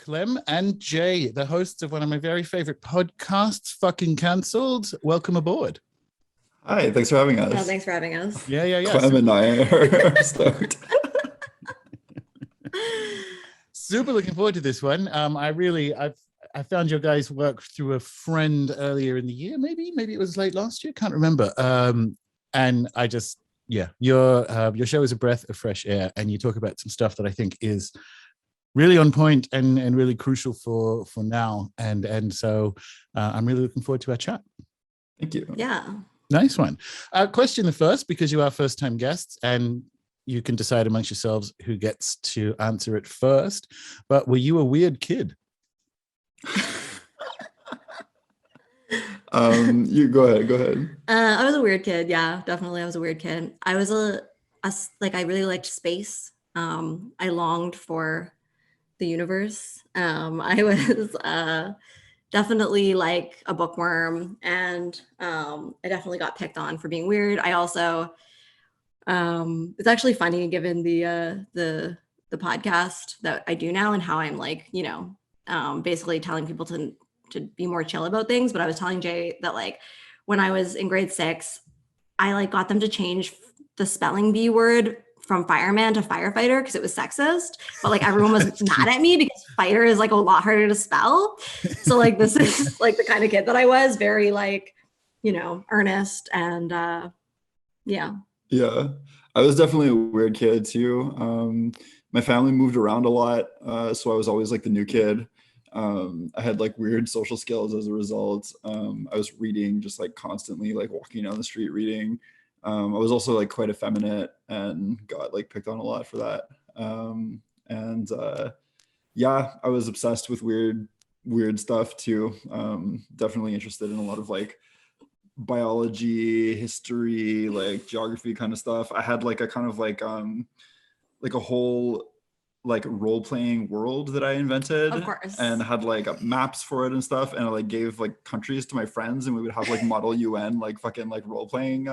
Clem and Jay, the hosts of one of my very favorite podcasts, Fucking Cancelled. Welcome aboard. Hi, thanks for having us. No, thanks for having us. Yeah. Clem and I are stoked. Super looking forward to this one. I found your guys' work through a friend earlier in the year. Maybe it was late last year. Can't remember. And I just, your show is a breath of fresh air, and you talk about some stuff that I think is really on point and really crucial for now. And so I'm really looking forward to our chat. Thank you. Yeah. Nice one. Question the first, because you are first-time guests, and you can decide amongst yourselves who gets to answer it first. But were you a weird kid? You go ahead. I was a weird kid. Yeah, definitely. I was a weird kid. I was I really liked space. I longed for the universe. I was definitely like a bookworm, and I definitely got picked on for being weird. I also, it's actually funny given the podcast that I do now and how I'm like, basically telling people to be more chill about things. But I was telling Jay that like when I was in grade 6, I like got them to change the spelling bee word from fireman to firefighter because it was sexist, but like everyone was mad at me because fighter is like a lot harder to spell. So like this is like the kind of kid that I was, very like, earnest and yeah. I was definitely a weird kid too. My family moved around a lot, so I was always like the new kid. I had like weird social skills as a result. I was reading just like constantly, like walking down the street reading. I was also like quite effeminate and got like picked on a lot for that. I was obsessed with weird stuff too. Definitely interested in a lot of like biology, history, like geography kind of stuff. I had like a kind of like a whole like role-playing world that I invented, Of course, and had like maps for it and stuff, and I like gave like countries to my friends, and we would have like model UN like fucking like role-playing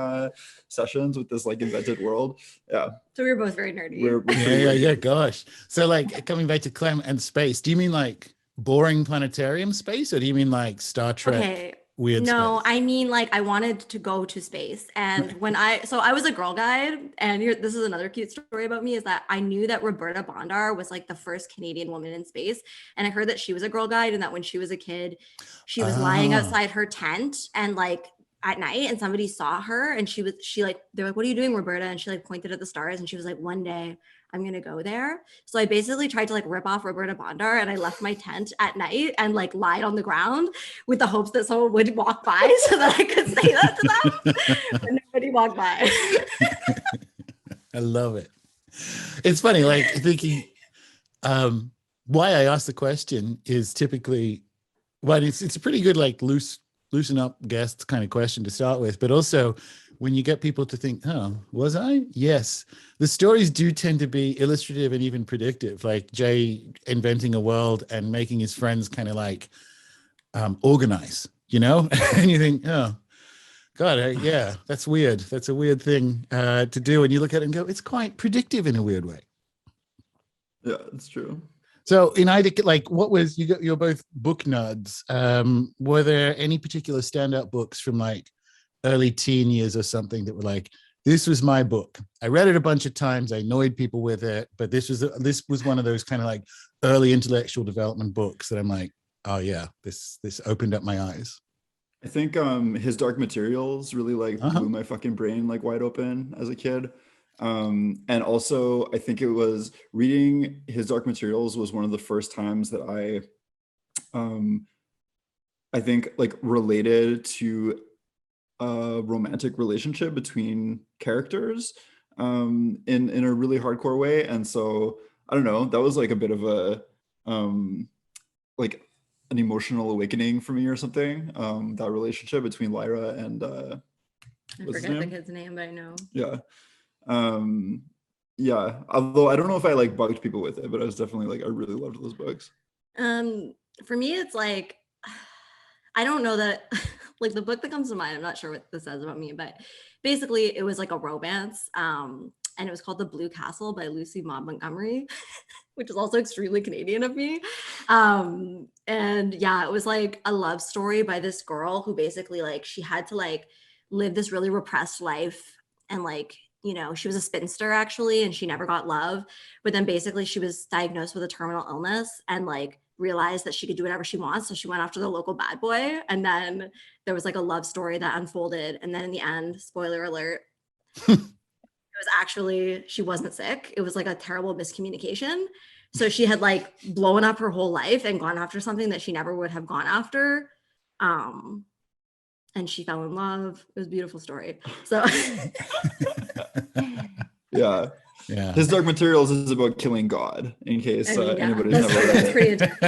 sessions with this like invented world. Yeah, so we were both very nerdy. Yeah, gosh. So like coming back to Clem and space, do you mean like boring planetarium space, or do you mean like Star Trek? Weird no, space? I mean like I wanted to go to space, and when I was a girl guide, and this is another cute story about me, is that I knew that Roberta Bondar was like the first Canadian woman in space, and I heard that she was a girl guide, and that when she was a kid she was lying outside her tent and like at night, and somebody saw her, and they're like, what are you doing, Roberta? And she like pointed at the stars, and she was like, one day I'm gonna go there. So I basically tried to like rip off Roberta Bondar, and I left my tent at night and like lied on the ground with the hopes that someone would walk by so that I could say that to them. But nobody walked by. I love it. It's funny, like thinking why I asked the question is typically, well, it's a pretty good like loosen up guest kind of question to start with, but also when you get people to think, oh, was I? Yes. The stories do tend to be illustrative and even predictive, like Jay inventing a world and making his friends kind of like organize, and you think, oh, God, yeah, that's weird. That's a weird thing to do. And you look at it and go, it's quite predictive in a weird way. Yeah, it's true. So in either, like, you're both book nerds. Were there any particular standout books from like early teen years or something that were like, this was my book? I read it a bunch of times. I annoyed people with it, but this was one of those kind of like early intellectual development books that I'm like, oh yeah, this opened up my eyes. I think His Dark Materials really like blew my fucking brain like wide open as a kid. And also I think it was reading His Dark Materials was one of the first times that I think like related to a romantic relationship between characters in a really hardcore way. And so I don't know, that was like a bit of a like an emotional awakening for me or something. That relationship between Lyra and I forget the kid's name, but I know. Although I don't know if I like bugged people with it, but I was definitely like, I really loved those books. For me, it's like, I don't know that like the book that comes to mind, I'm not sure what this says about me, but basically it was like a romance. and it was called The Blue Castle by Lucy Maud Montgomery, which is also extremely Canadian of me. And yeah, it was like a love story by this girl who basically like she had to like live this really repressed life, and like, you know, she was a spinster actually, and she never got love. But then basically she was diagnosed with a terminal illness and like realized that she could do whatever she wants. So she went after the local bad boy. And then there was like a love story that unfolded. And then in the end, spoiler alert, it was actually, she wasn't sick. It was like a terrible miscommunication. So she had like blown up her whole life and gone after something that she never would have gone after. And she fell in love. It was a beautiful story. So Yeah. Yeah. His Dark Materials is about killing God, in case anybody's that's, never read that's it. pretty intense.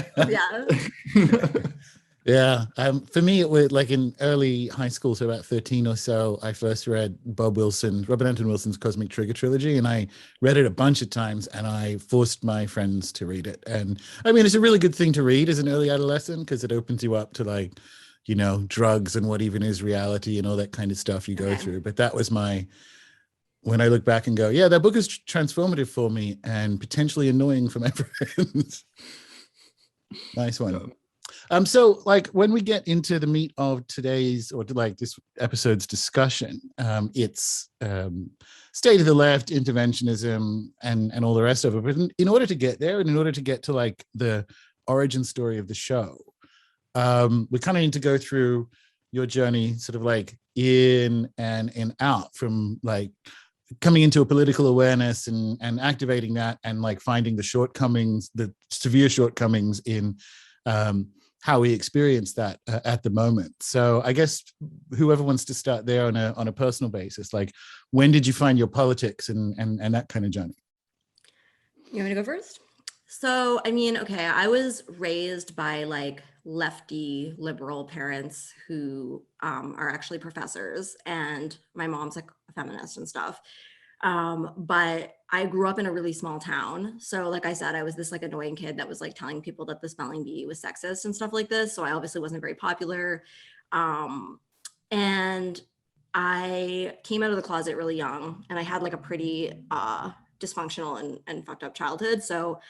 Yeah. Yeah. For me, it was like in early high school, so about 13 or so, I first read Robert Anton Wilson's Cosmic Trigger trilogy, and I read it a bunch of times, and I forced my friends to read it. And I mean, it's a really good thing to read as an early adolescent because it opens you up to like, you know, drugs and what even is reality and all that kind of stuff you go through. But that was when I look back and go, yeah, that book is transformative for me and potentially annoying for my friends. Nice one. So like when we get into the meat of today's, or like this episode's discussion, it's state of the left, interventionism, and all the rest of it. But in order to get there, and in order to get to like the origin story of the show, we kind of need to go through your journey sort of like in and out, from like coming into a political awareness and activating that, and like finding the shortcomings, the severe shortcomings in how we experience that at the moment. So I guess whoever wants to start there on a personal basis, like when did you find your politics and that kind of journey? You want me to go first? So, I mean, okay, I was raised by like lefty liberal parents who are actually professors, and my mom's like a feminist and stuff. But I grew up in a really small town. So like I said, I was this like annoying kid that was like telling people that the spelling bee was sexist and stuff like this. So I obviously wasn't very popular. And I came out of the closet really young, and I had like a pretty dysfunctional and fucked up childhood. So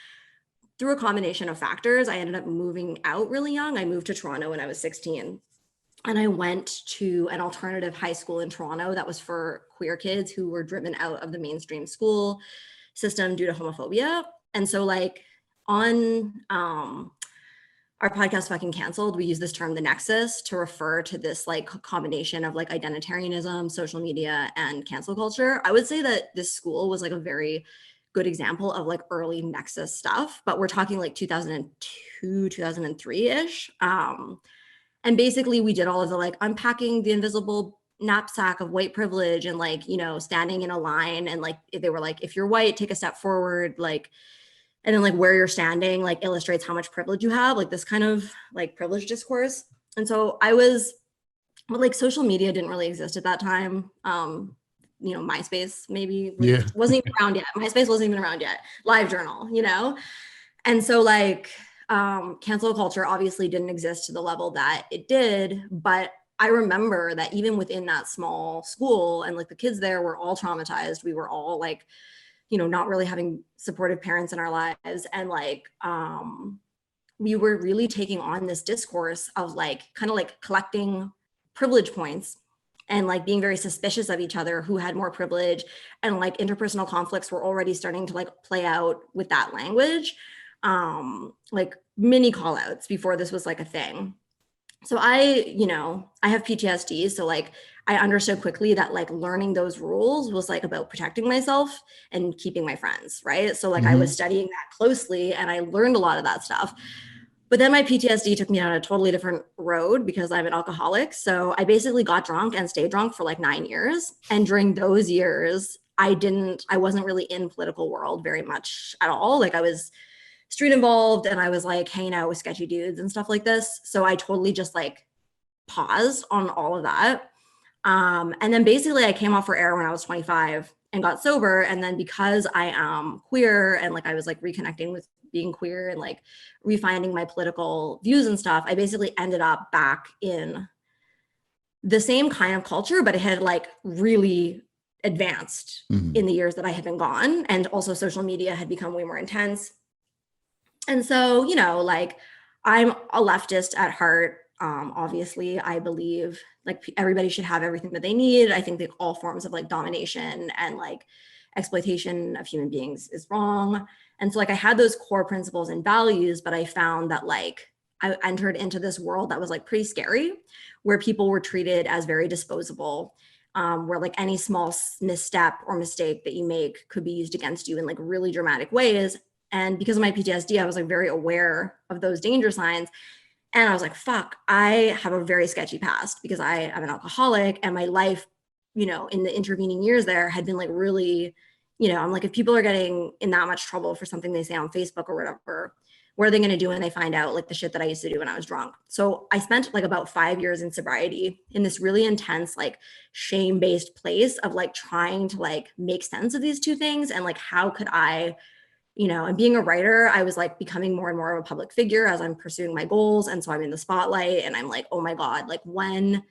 through a combination of factors, I ended up moving out really young. I moved to Toronto when I was 16. And I went to an alternative high school in Toronto that was for queer kids who were driven out of the mainstream school system due to homophobia. And so like on our podcast Fucking Cancelled, we use this term, the nexus, to refer to this like combination of like identitarianism, social media, and cancel culture. I would say that this school was like a very good example of like early nexus stuff, but we're talking like 2002, 2003-ish. And basically we did all of the like unpacking the invisible knapsack of white privilege, and like, you know, standing in a line, and like they were like, if you're white, take a step forward, like, and then like where you're standing like illustrates how much privilege you have, like this kind of like privilege discourse. And so but like social media didn't really exist at that time. You know, MySpace maybe wasn't even around yet. MySpace wasn't even around yet. LiveJournal, you know? And so like cancel culture obviously didn't exist to the level that it did, but I remember that even within that small school, and like the kids there were all traumatized. We were all like, you know, not really having supportive parents in our lives. And like, we were really taking on this discourse of like, kind of like collecting privilege points and like being very suspicious of each other who had more privilege, and like interpersonal conflicts were already starting to like play out with that language, like mini call outs before this was like a thing. So I have PTSD. So like I understood quickly that like learning those rules was like about protecting myself and keeping my friends, right? So like I was studying that closely, and I learned a lot of that stuff. But then my PTSD took me down a totally different road because I'm an alcoholic. So I basically got drunk and stayed drunk for like 9 years. And during those years, I wasn't really in political world very much at all. Like I was street involved, and I was like hanging out with sketchy dudes and stuff like this. So I totally just like paused on all of that. And then basically I came off for air when I was 25 and got sober. And then because I am queer, and like I was like reconnecting with being queer and like refining my political views and stuff, I basically ended up back in the same kind of culture, but it had like really advanced in the years that I had been gone. And also social media had become way more intense. And so, you know, like I'm a leftist at heart. Obviously, I believe like everybody should have everything that they need. I think that all forms of like domination and like exploitation of human beings is wrong. And so like I had those core principles and values, but I found that like I entered into this world that was like pretty scary, where people were treated as very disposable, where like any small misstep or mistake that you make could be used against you in like really dramatic ways. And because of my PTSD, I was like very aware of those danger signs. And I was like, fuck, I have a very sketchy past because I am an alcoholic, and my life, you know, in the intervening years there had been like really, you know, I'm like, if people are getting in that much trouble for something they say on Facebook or whatever, what are they going to do when they find out like the shit that I used to do when I was drunk? So I spent like about 5 years in sobriety in this really intense, like shame-based place of like trying to like make sense of these two things. And like, how could I, you know, and being a writer, I was like becoming more and more of a public figure as I'm pursuing my goals. And so I'm in the spotlight and I'm like, oh my God, like when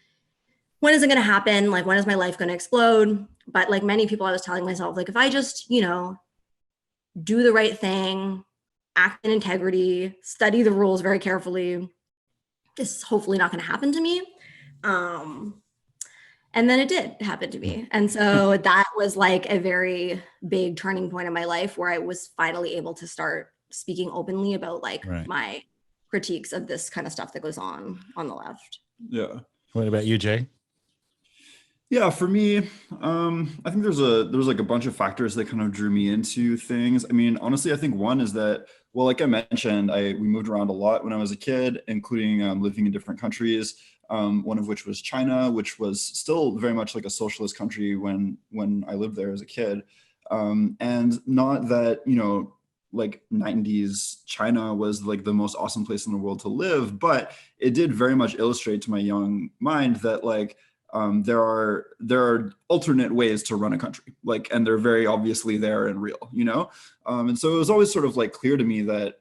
is it going to happen? Like, when is my life going to explode? But like many people, I was telling myself, like, if I just, you know, do the right thing, act in integrity, study the rules very carefully, this is hopefully not going to happen to me. And then it did happen to me. And so that was like a very big turning point in my life where I was finally able to start speaking openly about like my critiques of this kind of stuff that goes on the left. Yeah. What about you, Jay? Yeah, for me, I think there's like a bunch of factors that kind of drew me into things. I mean, honestly, I think one is that, well, like I mentioned, we moved around a lot when I was a kid, including living in different countries. One of which was China, which was still very much like a socialist country when I lived there as a kid. And not that, you know, like 90s China was like the most awesome place in the world to live, but it did very much illustrate to my young mind that like there are alternate ways to run a country, like, and they're very obviously there and real, you know. And so it was always sort of like clear to me that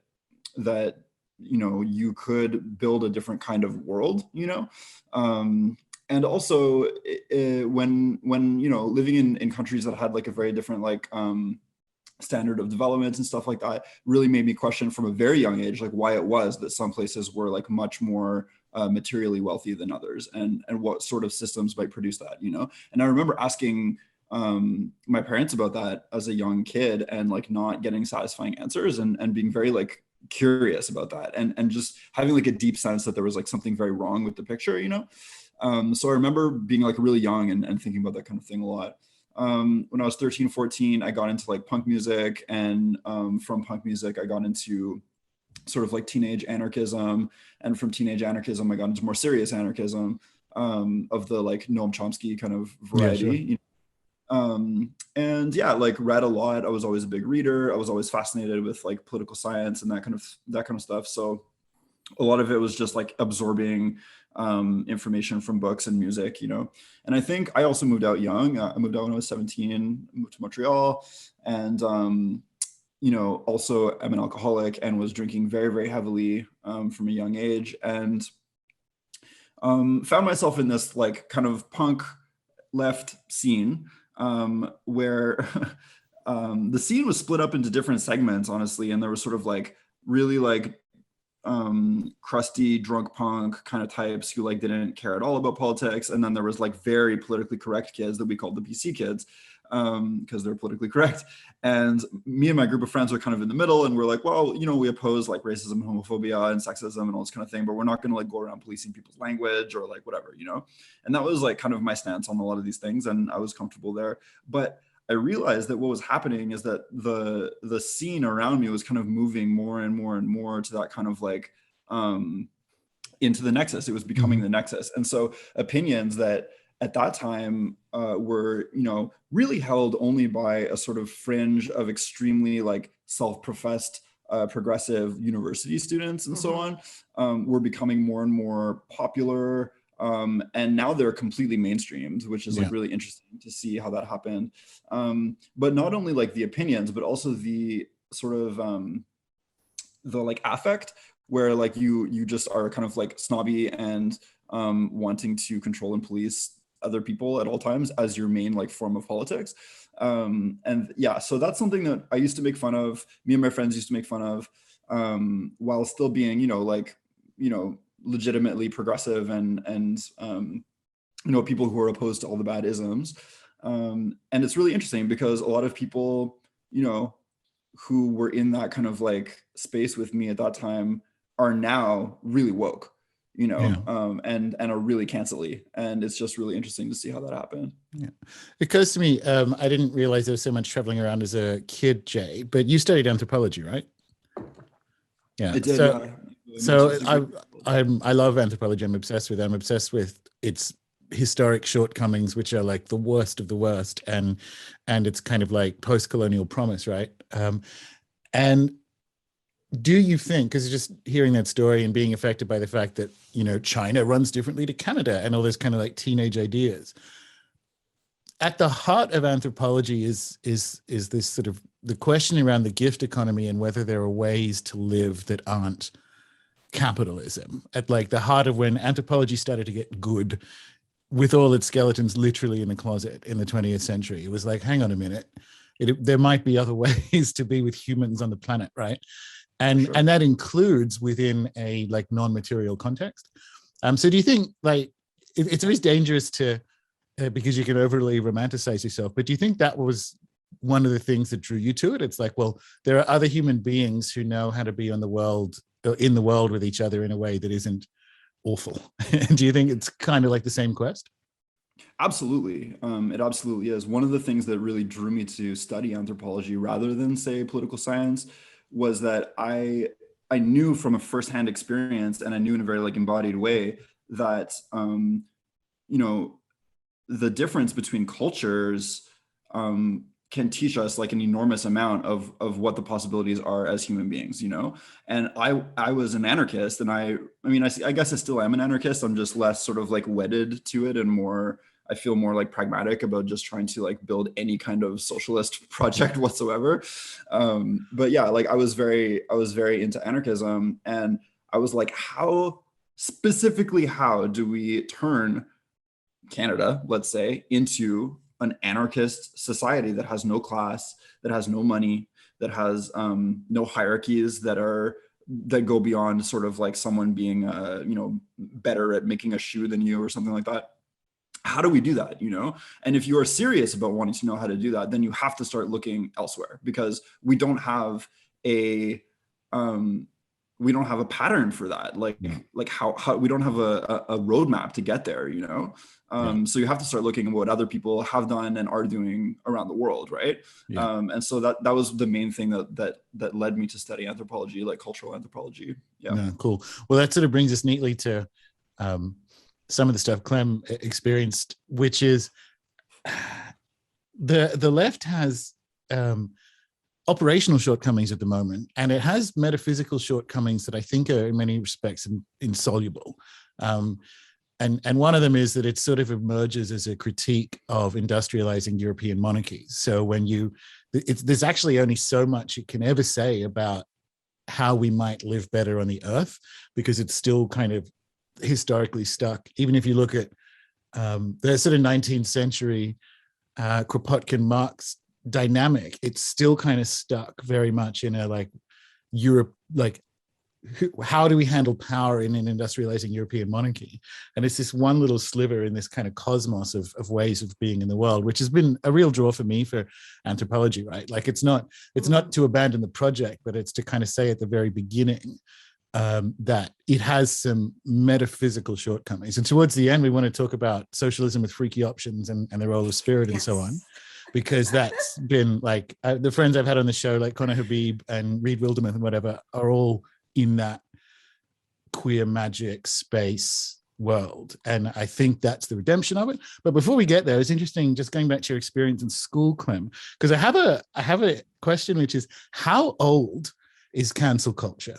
you know, you could build a different kind of world, you know. And also when you know, living in countries that had like a very different like standard of development and stuff like that really made me question from a very young age like why it was that some places were like much more materially wealthy than others, and what sort of systems might produce that, you know. And I remember asking my parents about that as a young kid and like not getting satisfying answers, and being very like curious about that, and just having like a deep sense that there was like something very wrong with the picture, you know. So I remember being like really young and thinking about that kind of thing a lot. When I was 13, 14, I got into like punk music, and from punk music I got into sort of like teenage anarchism, and from teenage anarchism I got into more serious anarchism, of the like Noam Chomsky kind of variety. Yeah, sure. You know? And yeah, like read a lot. I was always a big reader. I was always fascinated with like political science and that kind of stuff. So a lot of it was just like absorbing information from books and music, you know. And I think I also moved out young. I moved out when I was 17, moved to Montreal, and you know, also I'm an alcoholic and was drinking very, very heavily from a young age, and found myself in this like kind of punk left scene where the scene was split up into different segments, honestly, and there was sort of like really like crusty drunk punk kind of types who like didn't care at all about politics, and then there was like very politically correct kids that we called the PC kids because they're politically correct. And me and my group of friends were kind of in the middle, and we're like, well, you know, we oppose like racism and homophobia and sexism and all this kind of thing, but we're not going to like go around policing people's language or like whatever, you know. And that was like kind of my stance on a lot of these things, and I was comfortable there. But I realized that what was happening is that the scene around me was kind of moving more and more and more to that kind of like into the nexus. It was becoming the nexus. And so opinions that at that time were, you know, really held only by a sort of fringe of extremely like self-professed progressive university students and so on, were becoming more and more popular. And now they're completely mainstreamed, which is like really interesting to see how that happened. But not only like the opinions, but also the sort of the like affect, where like you just are kind of like snobby and wanting to control and police other people at all times as your main like form of politics. And yeah, so that's something that I used to make fun of. Me and my friends used to make fun of, while still being, legitimately progressive and people who are opposed to all the bad isms. And it's really interesting because a lot of people, who were in that kind of like space with me at that time are now really woke, and are really cancel-y. And it's just really interesting to see how that happened. Yeah. It occurs to me, I didn't realize there was so much traveling around as a kid, Jay, but you studied anthropology, right? Yeah. I did, so I love anthropology. I'm obsessed with it. I'm obsessed with its historic shortcomings, which are like the worst of the worst, and it's kind of like post-colonial promise, right? And do you think, because just hearing that story and being affected by the fact that China runs differently to Canada and all those kind of like teenage ideas, at the heart of anthropology is this sort of the question around the gift economy and whether there are ways to live that aren't capitalism. At like the heart of when anthropology started to get good, with all its skeletons literally in the closet in the 20th century, it was like, hang on a minute, there might be other ways to be with humans on the planet, right? And Sure. and that includes within a like non-material context. So do you think like it's always dangerous to because you can overly romanticize yourself, but do you think that was one of the things that drew you to it? It's like, well, there are other human beings who know how to be in the world with each other in a way that isn't awful. And do you think it's kind of like the same quest? Absolutely. It absolutely is. One of the things that really drew me to study anthropology rather than say political science was that I knew from a firsthand experience, and I knew in a very like embodied way that the difference between cultures can teach us like an enormous amount of what the possibilities are as human beings, And I was an anarchist, and I guess I still am an anarchist. I'm just less sort of like wedded to it, and more, I feel more like pragmatic about just trying to like build any kind of socialist project whatsoever. But yeah, like I was very into anarchism, and I was like, how do we turn Canada, let's say, into an anarchist society that has no class, that has no money, that has no hierarchies that go beyond sort of like someone being better at making a shoe than you or something like that. How do we do that? And if you are serious about wanting to know how to do that, then you have to start looking elsewhere, because we don't have a pattern for that. Like how we don't have a roadmap to get there, So you have to start looking at what other people have done and are doing around the world, right? Yeah. And so that was the main thing that led me to study anthropology, like cultural anthropology. Yeah. Cool. Well, that sort of brings us neatly to some of the stuff Clem experienced, which is the left has operational shortcomings at the moment, and it has metaphysical shortcomings that I think are in many respects insoluble. And one of them is that it sort of emerges as a critique of industrializing European monarchies. So when there's actually only so much it can ever say about how we might live better on the earth, because it's still kind of historically stuck. Even if you look at the sort of 19th century Kropotkin-Marx dynamic, it's still kind of stuck very much in a like Europe, like how do we handle power in an industrializing European monarchy? And it's this one little sliver in this kind of cosmos of ways of being in the world, which has been a real draw for me for anthropology, right? Like it's not to abandon the project, but it's to kind of say at the very beginning that it has some metaphysical shortcomings. And towards the end, we want to talk about socialism with freaky options and the role of spirit and so on, because that's been like the friends I've had on the show, like Connor Habib and Reed Wildermuth and whatever, are all in that queer magic space world. And I think that's the redemption of it. But before we get there, it's interesting just going back to your experience in school, Clem, because I have a question, which is, how old is cancel culture?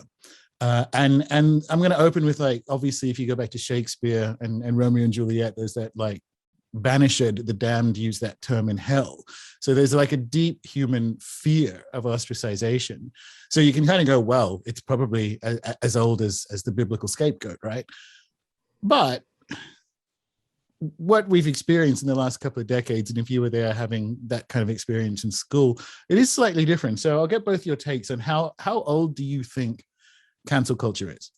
And I'm going to open with, like, obviously, if you go back to Shakespeare and Romeo and Juliet, there's that, like, banished, the damned use that term in hell. So there's like a deep human fear of ostracization. So you can kind of go, well, it's probably as old as the biblical scapegoat, right? But what we've experienced in the last couple of decades, and if you were there having that kind of experience in school, it is slightly different. So I'll get both your takes on how old do you think cancel culture is?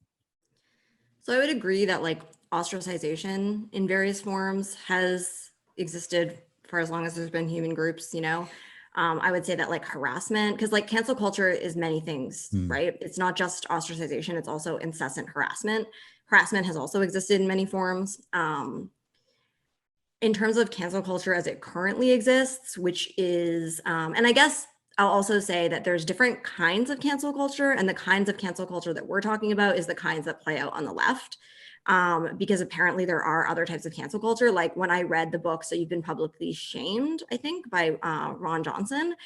So I would agree that like ostracization in various forms has existed for as long as there's been human groups, you know. I would say that like harassment, because like cancel culture is many things, right? It's not just ostracization, it's also incessant harassment. Harassment has also existed in many forms. In terms of cancel culture as it currently exists, which is, and I guess I'll also say that there's different kinds of cancel culture, and the kinds of cancel culture that we're talking about is the kinds that play out on the left. Because apparently there are other types of cancel culture. Like when I read the book, So You've Been Publicly Shamed, I think by Ron Johnson,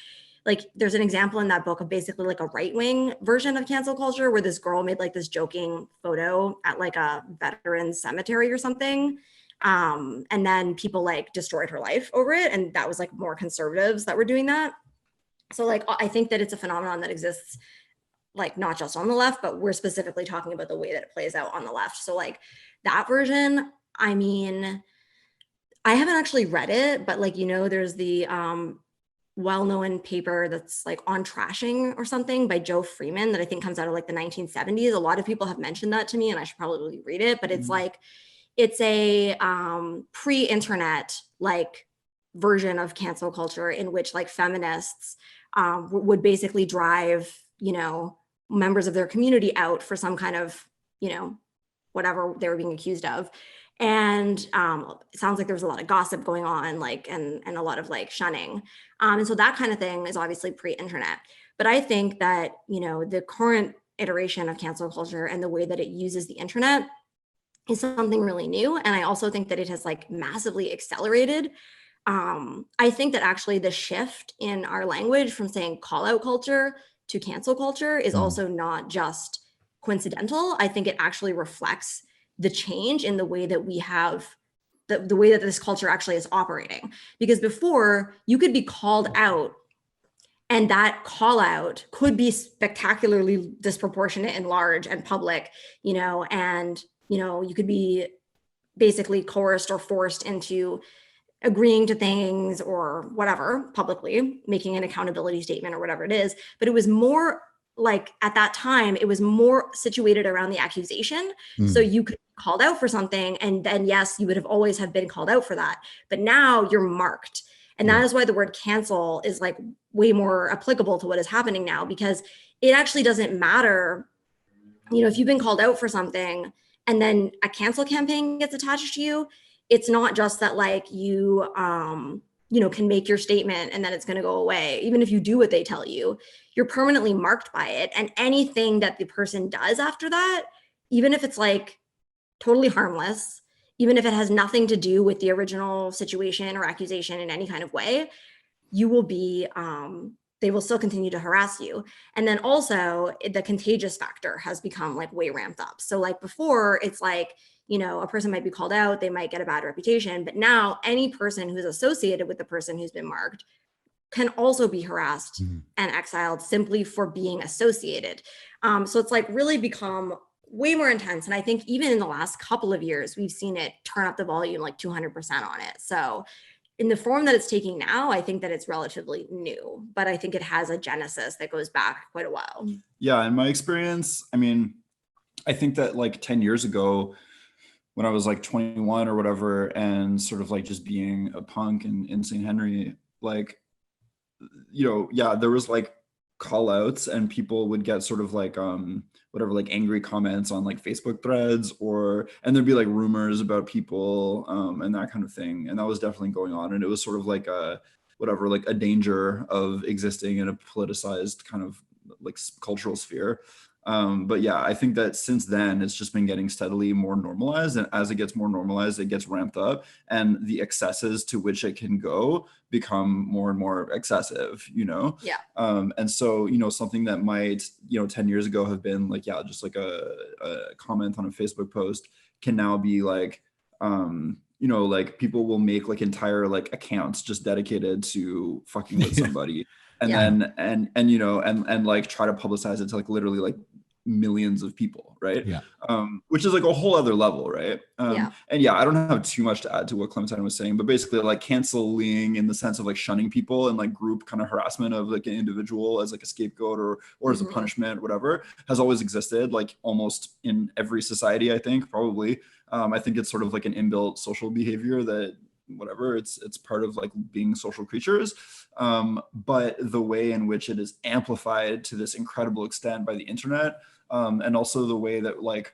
like there's an example in that book of basically like a right-wing version of cancel culture where this girl made like this joking photo at like a veteran cemetery or something. And then people like destroyed her life over it. And that was like more conservatives that were doing that. So like, I think that it's a phenomenon that exists like not just on the left, but we're specifically talking about the way that it plays out on the left. So like that version, I mean, I haven't actually read it, but like, you know, there's the well-known paper that's like on trashing or something by Joe Freeman that I think comes out of like the 1970s. A lot of people have mentioned that to me and I should probably read it, but it's like, it's a pre-internet like version of cancel culture in which like feminists would basically drive, you know, members of their community out for some kind of, you know, whatever they were being accused of. And it sounds like there was a lot of gossip going on, like, and a lot of like shunning. And so that kind of thing is obviously pre-internet. But I think that, you know, the current iteration of cancel culture and the way that it uses the internet is something really new. And I also think that it has like massively accelerated. I think that actually the shift in our language from saying call out culture to cancel culture is also not just coincidental. I think it actually reflects the change in the way that we have the way that this culture actually is operating. Because before you could be called out and that call out could be spectacularly disproportionate and large and public, you know, and, you know, you could be basically coerced or forced into agreeing to things or whatever publicly, making an accountability statement or whatever it is. But it was more like at that time, it was more situated around the accusation. So you could be called out for something. And then, yes, you would have always have been called out for that. But now you're marked. And that is why the word cancel is like way more applicable to what is happening now, because it actually doesn't matter. You know, if you've been called out for something and then a cancel campaign gets attached to you, it's not just that like you, you know, can make your statement and then it's going to go away. Even if you do what they tell you, you're permanently marked by it. And anything that the person does after that, even if it's like totally harmless, even if it has nothing to do with the original situation or accusation in any kind of way, you will be, they will still continue to harass you. And then also the contagious factor has become like way ramped up. So like before, it's like, you know, a person might be called out, they might get a bad reputation, but now any person who's associated with the person who's been marked can also be harassed and exiled simply for being associated. So it's like really become way more intense. And I think even in the last couple of years, we've seen it turn up the volume like 200% on it. So in the form that it's taking now, I think that it's relatively new, but I think it has a genesis that goes back quite a while. Yeah, in my experience, I mean, I think that like 10 years ago, when I was like 21 or whatever, and sort of like just being a punk in St. Henry, like, you know, yeah, there was like call outs and people would get sort of like, whatever, like angry comments on like Facebook threads and there'd be like rumors about people and that kind of thing. And that was definitely going on. And it was sort of like whatever, like a danger of existing in a politicized kind of like cultural sphere. But yeah, I think that since then it's just been getting steadily more normalized, and as it gets more normalized, it gets ramped up, and the excesses to which it can go become more and more excessive, you know? Yeah. And so, you know, something that might, you know, 10 years ago have been like, yeah, just like a comment on a Facebook post can now be like, you know, like people will make like entire like accounts just dedicated to fucking with somebody. And then, and you know, and like try to publicize it to like literally like millions of people, right? Yeah. Which is like a whole other level, right? Yeah. And yeah, I don't have too much to add to what Clementine was saying, but basically like canceling in the sense of like shunning people and like group kind of harassment of like an individual as like a scapegoat or as a punishment, whatever, has always existed like almost in every society, I think, probably. I think it's sort of like an inbuilt social behavior that whatever, it's part of like being social creatures. But the way in which it is amplified to this incredible extent by the internet, and also the way that like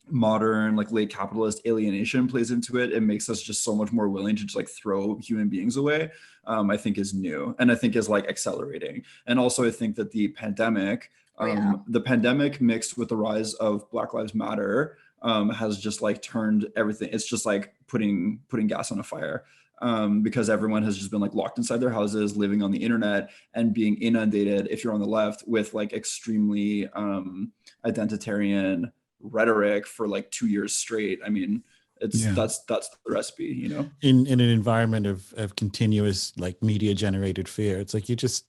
modern like late capitalist alienation plays into it, it makes us just so much more willing to just like throw human beings away, I think is new, and I think is like accelerating. And also I think that the pandemic mixed with the rise of Black Lives Matter has just like turned everything. It's just like putting gas on a fire, because everyone has just been like locked inside their houses, living on the internet, and being inundated, if you're on the left, with like extremely identitarian rhetoric for like 2 years straight. I mean, that's the recipe, you know. In an environment of continuous like media generated fear, it's like you just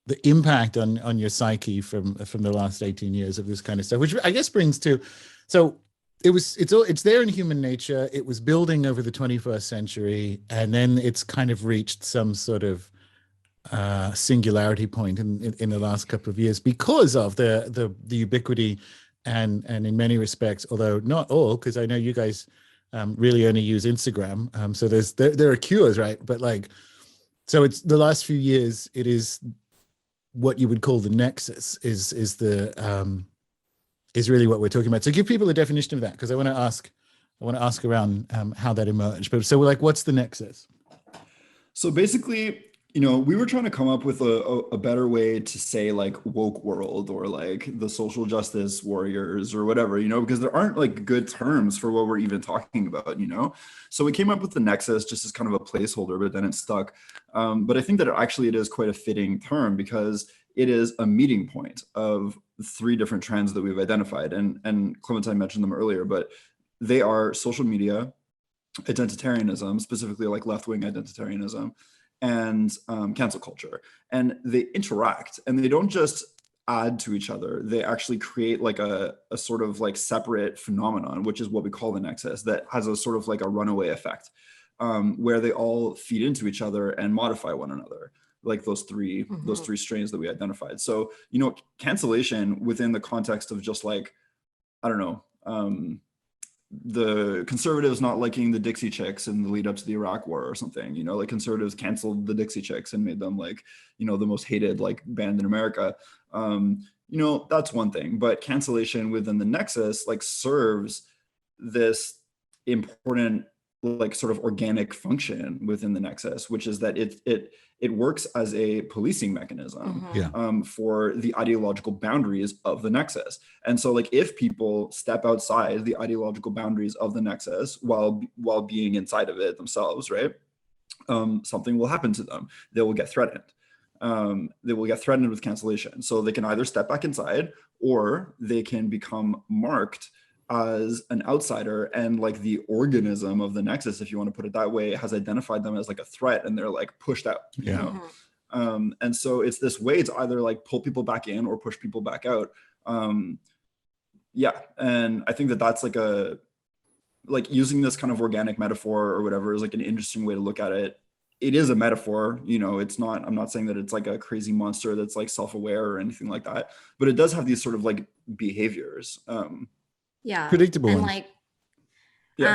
the impact on your psyche from the last 18 years of this kind of stuff, which I guess brings to, so it's there in human nature. It was building over the 21st century, and then it's kind of reached some sort of singularity point in the last couple of years because of the ubiquity and in many respects, although not all, because I know you guys really only use Instagram. So there are cures, right? But like, so it's the last few years, it is what you would call the nexus is really what we're talking about. So give people a definition of that, because I want to ask around how that emerged. But so we're like, what's the nexus? So basically, you know, we were trying to come up with a better way to say like woke world or like the social justice warriors or whatever, you know, because there aren't like good terms for what we're even talking about, you know. So we came up with the nexus just as kind of a placeholder, but then it stuck. But I think that it is quite a fitting term, because it is a meeting point of 3 different trends that we've identified. And Clementine mentioned them earlier, but they are social media, identitarianism, specifically like left-wing identitarianism, and cancel culture. And they interact, and they don't just add to each other. They actually create like a sort of like separate phenomenon, which is what we call the nexus, that has a sort of like a runaway effect, where they all feed into each other and modify one another, like those three strains that we identified. So, you know, cancellation within the context of just like, I don't know, the conservatives not liking the Dixie Chicks in the lead up to the Iraq War or something, you know, like conservatives canceled the Dixie Chicks and made them like, you know, the most hated like band in America. You know, that's one thing, but cancellation within the nexus like serves this important like sort of organic function within the nexus, which is that it works as a policing mechanism for the ideological boundaries of the nexus. And so like if people step outside the ideological boundaries of the nexus while being inside of it themselves, right, something will happen to them. They will get threatened. They will get threatened with cancellation. So they can either step back inside, or they can become marked as an outsider, and like the organism of the nexus, if you want to put it that way, has identified them as like a threat, and they're like pushed out, you know. And so it's this way to either like pull people back in or push people back out. And I think that that's like using this kind of organic metaphor or whatever is like an interesting way to look at it. It is a metaphor, you know, it's not, I'm not saying that it's like a crazy monster that's like self-aware or anything like that, but it does have these sort of like behaviors. Predictable and ones. Like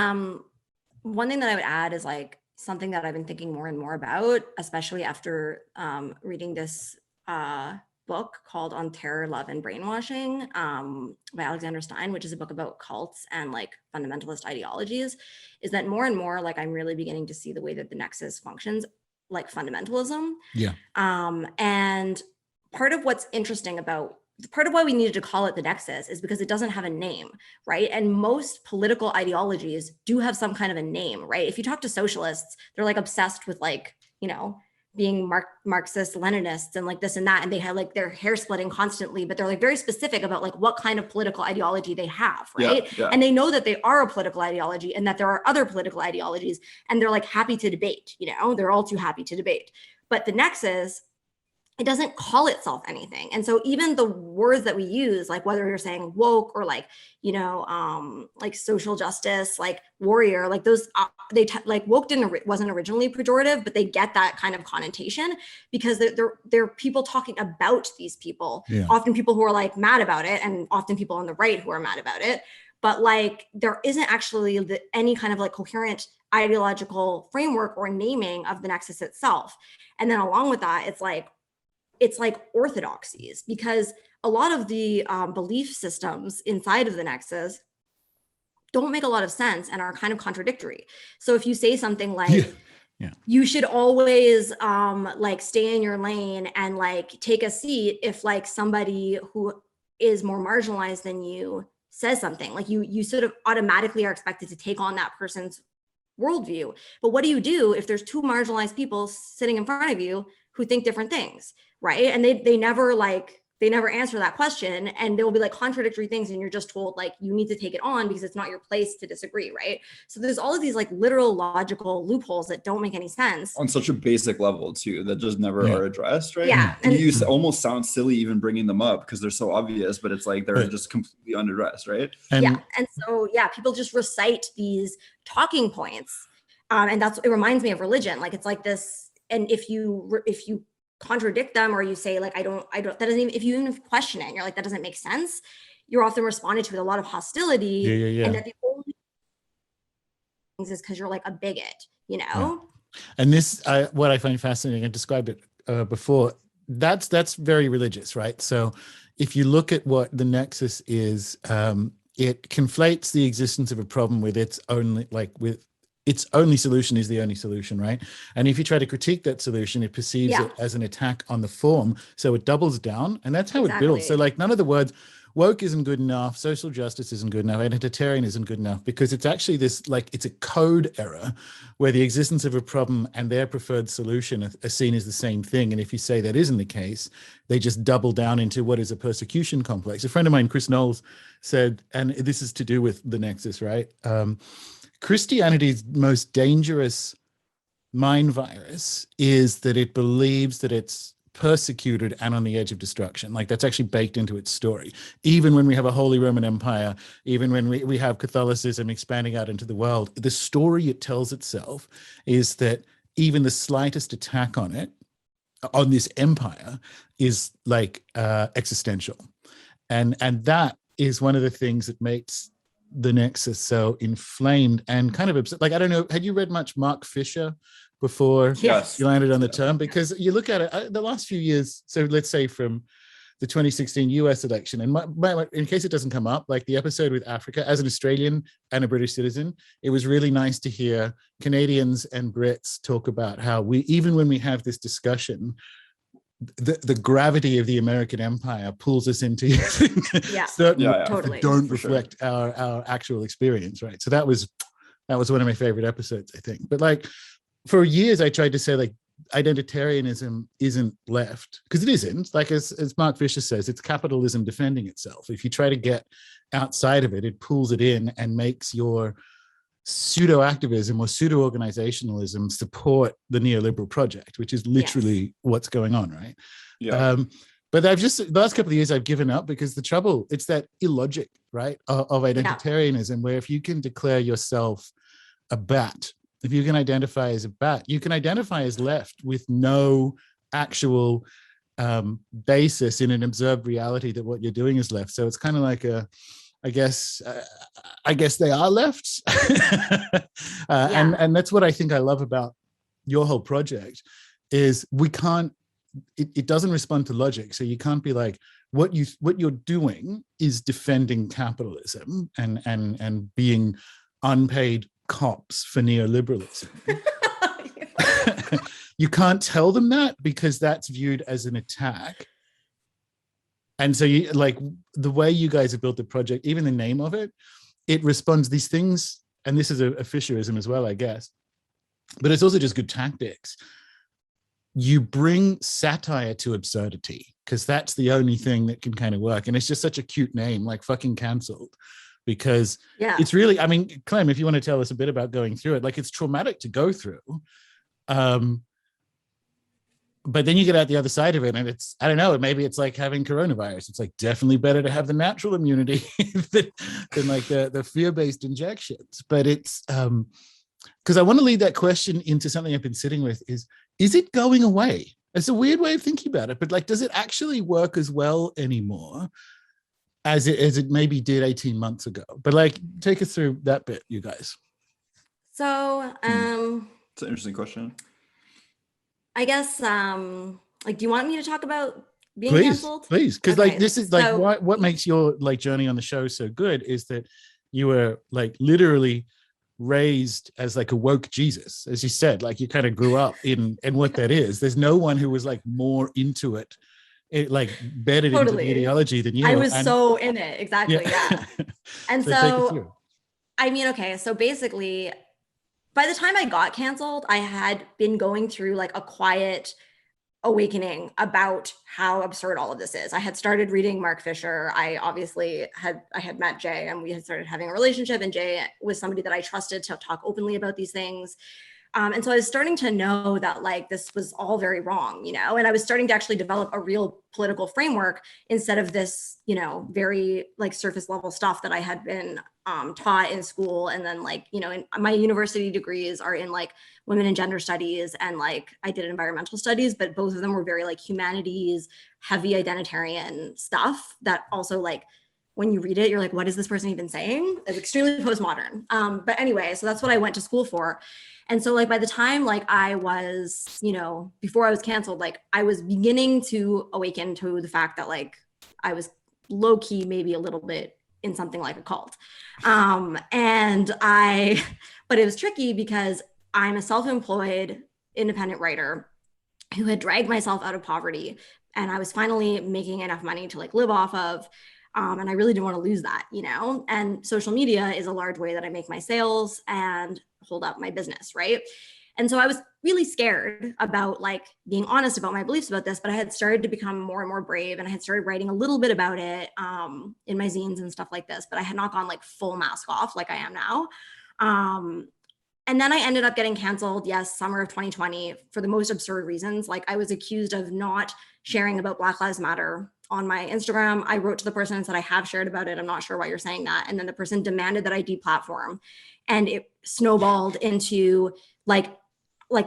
one thing that I would add is like something that I've been thinking more and more about, especially after reading this book called On Terror, Love, and Brainwashing by Alexander Stein, which is a book about cults and like fundamentalist ideologies, is that more and more like I'm really beginning to see the way that the nexus functions like fundamentalism. And part of what's interesting about part of why we needed to call it the nexus is because it doesn't have a name, right? And most political ideologies do have some kind of a name, right? If you talk to socialists, they're like obsessed with like, you know, being Marxist, Leninists and like this and that. And they have like their hair splitting constantly, but they're like very specific about like what kind of political ideology they have, right? And they know that they are a political ideology and that there are other political ideologies, and they're like happy to debate, you know, they're all too happy to debate. But the nexus it doesn't call itself anything. And so even the words that we use, like whether you're saying woke or like, like social justice, like warrior, like those, like woke wasn't originally pejorative, but they get that kind of connotation because they're people talking about these people, often people who are like mad about it, and often people on the right who are mad about it. But like, there isn't actually any kind of like coherent ideological framework or naming of the nexus itself. And then along with that, it's like orthodoxies, because a lot of the belief systems inside of the nexus don't make a lot of sense and are kind of contradictory. So if you say something like, you should always like stay in your lane and like take a seat if like somebody who is more marginalized than you says something, like you sort of automatically are expected to take on that person's worldview. But what do you do if there's two marginalized people sitting in front of you who think different things, right? And they never answer that question, and there will be like contradictory things, and you're just told like you need to take it on because it's not your place to disagree, right? So there's all of these like literal logical loopholes that don't make any sense on such a basic level too, that just never are addressed, right? Yeah, and you almost sound silly even bringing them up because they're so obvious, but it's like they're just completely unaddressed, right? And so people just recite these talking points, and it reminds me of religion. Like it's like this. And if you contradict them, or you say like, I don't, that doesn't even, if you even question it, and you're like, that doesn't make sense, you're often responded to with a lot of hostility. And that the only things is because you're like a bigot, And this, what I find fascinating, I described it before, that's very religious, right? So if you look at what the nexus is, it conflates the existence of a problem with its only solution is the only solution, right? And if you try to critique that solution, it perceives it as an attack on the form. So it doubles down, and that's how it builds. So like none of the words, woke isn't good enough, social justice isn't good enough, identitarian isn't good enough, because it's actually this, like, it's a code error where the existence of a problem and their preferred solution are seen as the same thing. And if you say that isn't the case, they just double down into what is a persecution complex. A friend of mine, Chris Knowles, said, and this is to do with the nexus, right? Christianity's most dangerous mind virus is that it believes that it's persecuted and on the edge of destruction. Like that's actually baked into its story. Even when we have a Holy Roman Empire, even when we have Catholicism expanding out into the world, the story it tells itself is that even the slightest attack on it, on this empire, is like existential. And that is one of the things that makes the nexus so inflamed and kind of upset. Like, I don't know, had you read much Mark Fisher before you landed on the term? Because you look at it, the last few years, so let's say from the 2016 US election, and in case it doesn't come up, like the episode with Africa, as an Australian and a British citizen, it was really nice to hear Canadians and Brits talk about how we, even when we have this discussion, the gravity of the American empire pulls us into certain totally. that don't reflect our actual experience, right? So that was one of my favorite episodes, I think. But like for years, I tried to say like identitarianism isn't left, because it isn't. Like as Mark Fisher says, it's capitalism defending itself. If you try to get outside of it, it pulls it in and makes your pseudo-activism or pseudo-organizationalism support the neoliberal project, which is literally what's going on, right? But I've just, the last couple of years I've given up, because the trouble, it's that illogic, right, of identitarianism, where if you can declare yourself a bat, if you can identify as a bat, you can identify as left with no actual basis in an observed reality that what you're doing is left. So it's kind of like I guess they are left. And that's what I think I love about your whole project, is we can't, it doesn't respond to logic. So you can't be like, what you're doing is defending capitalism and being unpaid cops for neoliberalism. You can't tell them that, because that's viewed as an attack. And so you, like, the way you guys have built the project, even the name of it, it responds these things, and this is a Fisherism as well, I guess, but it's also just good tactics. You bring satire to absurdity, because that's the only thing that can kind of work. And it's just such a cute name, like fucking cancelled, because it's really, I mean, Clem, if you want to tell us a bit about going through it, like it's traumatic to go through. but then you get out the other side of it, and it's, I don't know, maybe it's like having coronavirus. It's like definitely better to have the natural immunity than like the fear-based injections. But it's because I want to lead that question into something I've been sitting with is it going away? It's a weird way of thinking about it, but like, does it actually work as well anymore as it maybe did 18 months ago? But like, take us through that bit, you guys. So It's an interesting question. I guess like, do you want me to talk about being canceled? Please, because Okay, like this is like what makes your like journey on the show so good is that you were like literally raised as like a woke Jesus, as you said, like you kind of grew up in, and what that is. There's no one who was like more into it like bedded into the ideology than you. I was so in it, exactly, yeah. And so I mean, okay, so basically, by the time I got canceled, I had been going through like a quiet awakening about how absurd all of this is. I had started reading Mark Fisher. I had met Jay, and we had started having a relationship, and Jay was somebody that I trusted to talk openly about these things. And so I was starting to know that like this was all very wrong, you know, and I was starting to actually develop a real political framework instead of this, you know, very like surface level stuff that I had been taught in school. And then like, you know, my university degrees are in like women and gender studies, and like I did environmental studies, but both of them were very like humanities, heavy identitarian stuff that also like, when you read it, you're like, what is this person even saying? It's extremely postmodern. But anyway, so that's what I went to school for. And so like by the time like I was, you know, before I was canceled, like I was beginning to awaken to the fact that like I was low key, maybe a little bit in something like a cult. But it was tricky because I'm a self-employed independent writer who had dragged myself out of poverty, and I was finally making enough money to like live off of. And I really didn't want to lose that, you know, and social media is a large way that I make my sales and hold up my business, right? And so I was really scared about like being honest about my beliefs about this, but I had started to become more and more brave, and I had started writing a little bit about it in my zines and stuff like this, but I had not gone like full mask off like I am now. And then I ended up getting canceled, yes, summer of 2020, for the most absurd reasons. Like I was accused of not sharing about Black Lives Matter on my Instagram. I wrote to the person and said, I have shared about it. I'm not sure why you're saying that. And then the person demanded that I deplatform. And it snowballed into like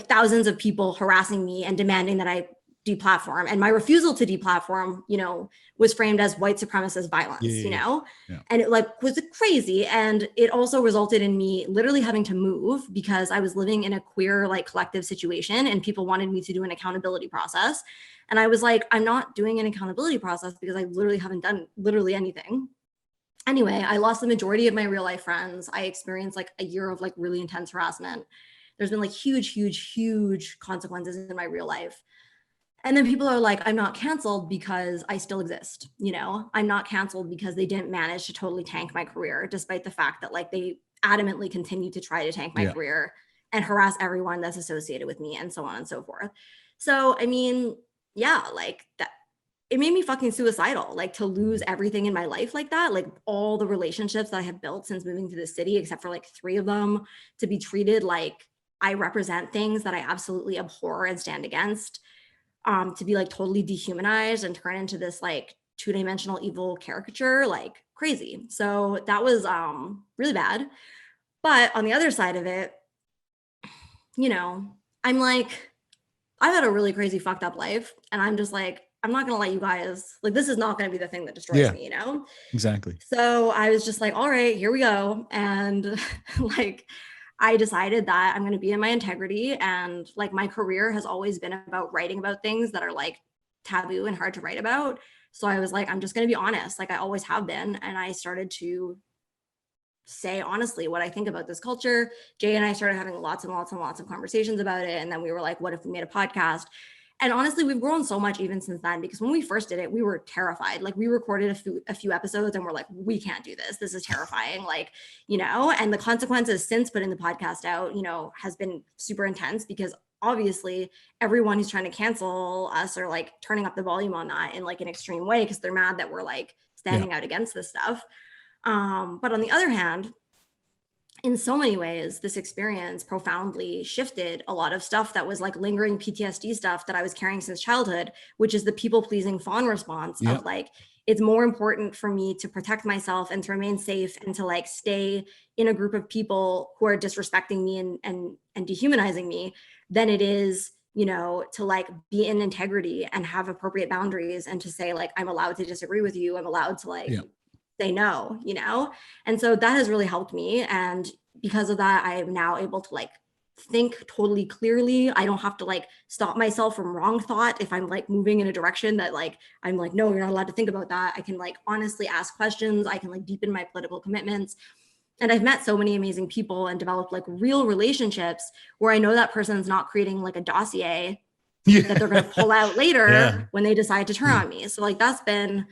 thousands of people harassing me and demanding that I deplatform. And my refusal to deplatform, you know, was framed as white supremacist violence, you know? Yeah. And it like was crazy. And it also resulted in me literally having to move because I was living in a queer like collective situation, and people wanted me to do an accountability process. And I was like, I'm not doing an accountability process because I literally haven't done literally anything. Anyway, I lost the majority of my real life friends. I experienced like a year of like really intense harassment. There's been like huge consequences in my real life. And then people are like, I'm not canceled because I still exist. You know, I'm not canceled because they didn't manage to totally tank my career, despite the fact that like they adamantly continue to try to tank my career and harass everyone that's associated with me and so on and so forth. So, I mean, yeah, like that, it made me fucking suicidal, like to lose everything in my life like that, like all the relationships that I have built since moving to the city, except for like 3 of them, to be treated like I represent things that I absolutely abhor and stand against. To be like totally dehumanized and turn into this like 2-dimensional evil caricature, like crazy. So that was really bad. But on the other side of it, you know, I'm like, I've had a really crazy fucked up life, and I'm just like, I'm not gonna let you guys, like, this is not gonna be the thing that destroys me, you know? Exactly. So I was just like, all right, here we go. And like, I decided that I'm going to be in my integrity, and like my career has always been about writing about things that are like taboo and hard to write about. So I was like, I'm just going to be honest, like I always have been. And I started to say honestly what I think about this culture. Jay and I started having lots of conversations about it. And then we were like, what if we made a podcast? And honestly, we've grown so much even since then, because when we first did it, we were terrified. Like we recorded a few episodes and we're like, we can't do this. This is terrifying. Like, you know, and the consequences since putting the podcast out, you know, has been super intense, because obviously everyone who's trying to cancel us are like turning up the volume on that in like an extreme way, because they're mad that we're like standing out against this stuff. But on the other hand, in so many ways, this experience profoundly shifted a lot of stuff that was like lingering PTSD stuff that I was carrying since childhood, which is the people pleasing fawn response of like, it's more important for me to protect myself and to remain safe and to like stay in a group of people who are disrespecting me and dehumanizing me than it is, you know, to like be in integrity and have appropriate boundaries and to say like, I'm allowed to disagree with you. I'm allowed to like say no, you know? And so that has really helped me. And because of that, I am now able to like think totally clearly. I don't have to like stop myself from wrong thought if I'm like moving in a direction that like, I'm like, no, you're not allowed to think about that. I can like honestly ask questions. I can like deepen my political commitments. And I've met so many amazing people and developed like real relationships where I know that person's not creating like a dossier that they're going to pull out later when they decide to turn on me. So like, that's been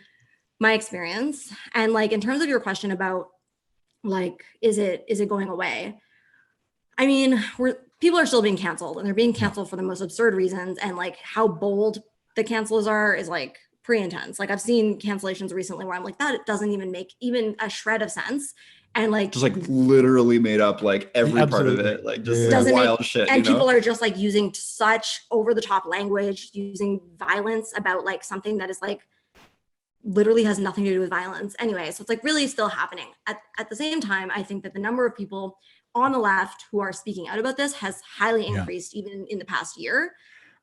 my experience. And like, in terms of your question about like, is it going away? I mean, people are still being canceled and they're being canceled for the most absurd reasons. And like how bold the cancels are is like pretty intense. Like I've seen cancellations recently where I'm like, that doesn't even make even a shred of sense. And like just like literally made up like every part of it, like just like wild shit. And people are just like using such over the top language, using violence about like something that is like literally has nothing to do with violence anyway. So it's like really still happening. At the same time, I think that the number of people on the left who are speaking out about this has highly increased even in the past year.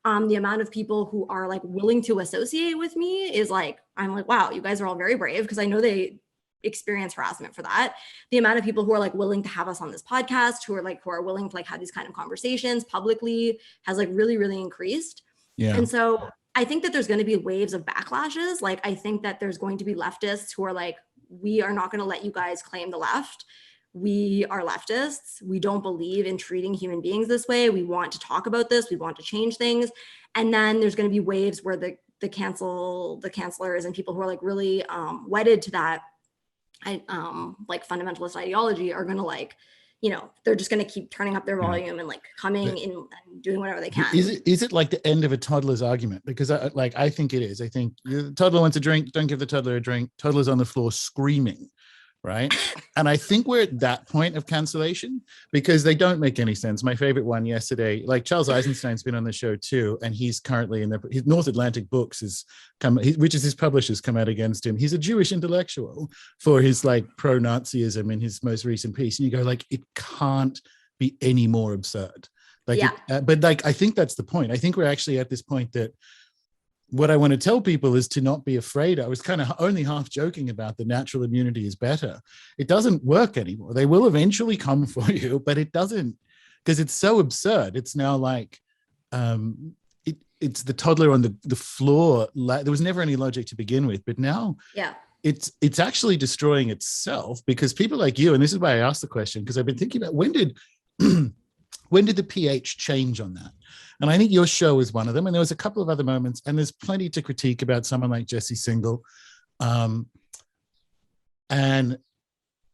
The amount of people who are like willing to associate with me is like, I'm like, wow, you guys are all very brave, because I know they experience harassment for that. The amount of people who are like willing to have us on this podcast, who are willing to like have these kind of conversations publicly has like really, really increased. And so I think that there's going to be waves of backlashes. Like, I think that there's going to be leftists who are like, we are not going to let you guys claim the left. We are leftists. We don't believe in treating human beings this way. We want to talk about this. We want to change things. And then there's going to be waves where the cancelers and people who are like really wedded to that like fundamentalist ideology are going to like, you know, they're just going to keep turning up their volume and like coming in and doing whatever they can. Is it like the end of a toddler's argument? Because I think it is. I think the toddler wants a drink. Don't give the toddler a drink. Toddler's on the floor screaming. Right. And I think we're at that point of cancellation because they don't make any sense. My favorite one yesterday, like Charles Eisenstein's been on the show too, and he's currently in his North Atlantic Books which is his publishers, come out against him. He's a Jewish intellectual for his like pro-Nazism in his most recent piece. And you go like, it can't be any more absurd. Like, but like, I think that's the point. I think we're actually at this point that what I want to tell people is to not be afraid. I was kind of only half joking about the natural immunity is better. It doesn't work anymore. They will eventually come for you, but it doesn't, because it's so absurd. It's now like, it's the toddler on the floor. There was never any logic to begin with, but now it's actually destroying itself because people like you, and this is why I asked the question, because I've been thinking about when did the pH change on that? And I think your show is one of them. And there was a couple of other moments, and there's plenty to critique about someone like Jesse Singal. And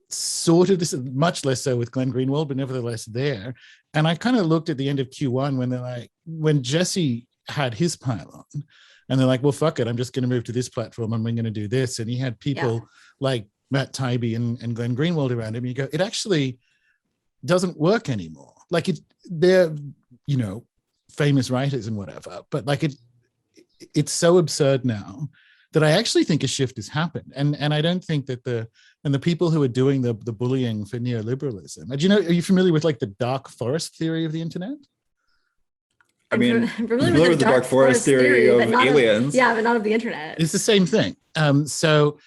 sort of this is much less so with Glenn Greenwald, but nevertheless there. And I kind of looked at the end of Q1 when Jesse had his pile on, and they're like, well, fuck it, I'm just going to move to this platform and we're going to do this. And he had people like Matt Taibbi and Glenn Greenwald around him. You go, it actually doesn't work anymore. Like they're, you know, famous writers and whatever, but like it's so absurd now that I actually think a shift has happened. And I don't think that the people who are doing the bullying for neoliberalism, do you know, are you familiar with like the dark forest theory of the internet? I mean, I'm familiar with the dark forest theory of aliens. But not of the internet. It's the same thing. So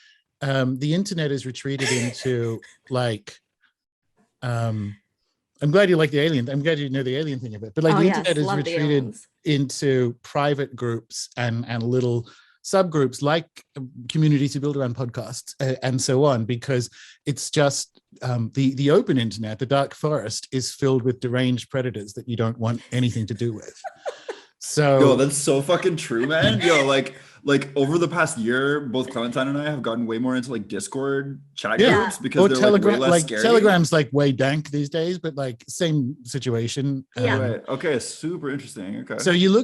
the internet is retreated into like, I'm glad you like the alien. I'm glad you know the alien thing of it. But like the internet is retreated into private groups and little subgroups like communities who build around podcasts and so on, because it's just the open internet, the dark forest, is filled with deranged predators that you don't want anything to do with. So yo, that's so fucking true, man. Yo, like like over the past year, both Clementine and I have gotten way more into like Discord chat Yeah. groups because Or they're Telegram, like way less scary. Telegram's like way dank these days, but like same situation. Yeah. Right. Okay. Super interesting. Okay. So you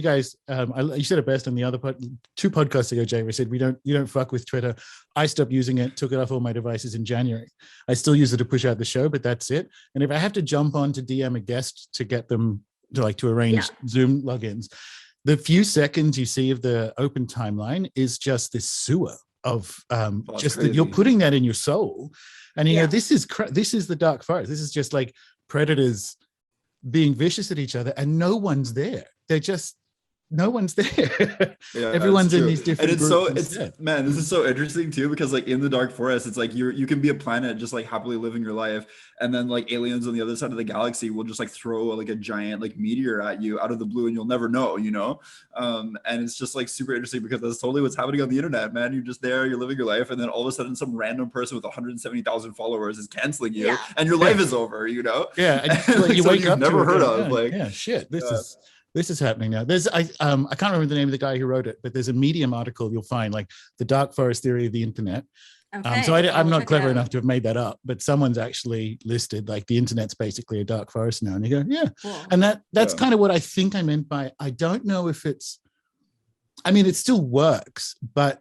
guys, you said it best on the other two podcasts ago, Jay, we said you don't fuck with Twitter. I stopped using it, took it off all my devices in January. I still use it to push out the show, but that's it. And if I have to jump on to DM a guest to get them to arrange Zoom logins, the few seconds you see of the open timeline is just this sewer of just that you're putting that in your soul. And you know, this is the dark forest. This is just like predators being vicious at each other, and no one's there. No one's there. Everyone's in these different groups. Man, this is so interesting too, because like in the dark forest, it's like you can be a planet just like happily living your life, and then like aliens on the other side of the galaxy will just like throw like a giant like meteor at you out of the blue, and you'll never know, you know. And it's just like super interesting because that's totally what's happening on the internet, man. You're just there, you're living your life, and then all of a sudden some random person with 170,000 followers is canceling you, and your life is over, you know. And like, you wake up never heard of shit, this is happening now. I can't remember the name of the guy who wrote it, but there's a Medium article you'll find, like the dark forest theory of the internet. Okay, so I'm not clever enough to have made that up, but someone's actually listed like the internet's basically a dark forest now. And you go, cool. And that's kind of what I think I meant by, I don't know if it still works, but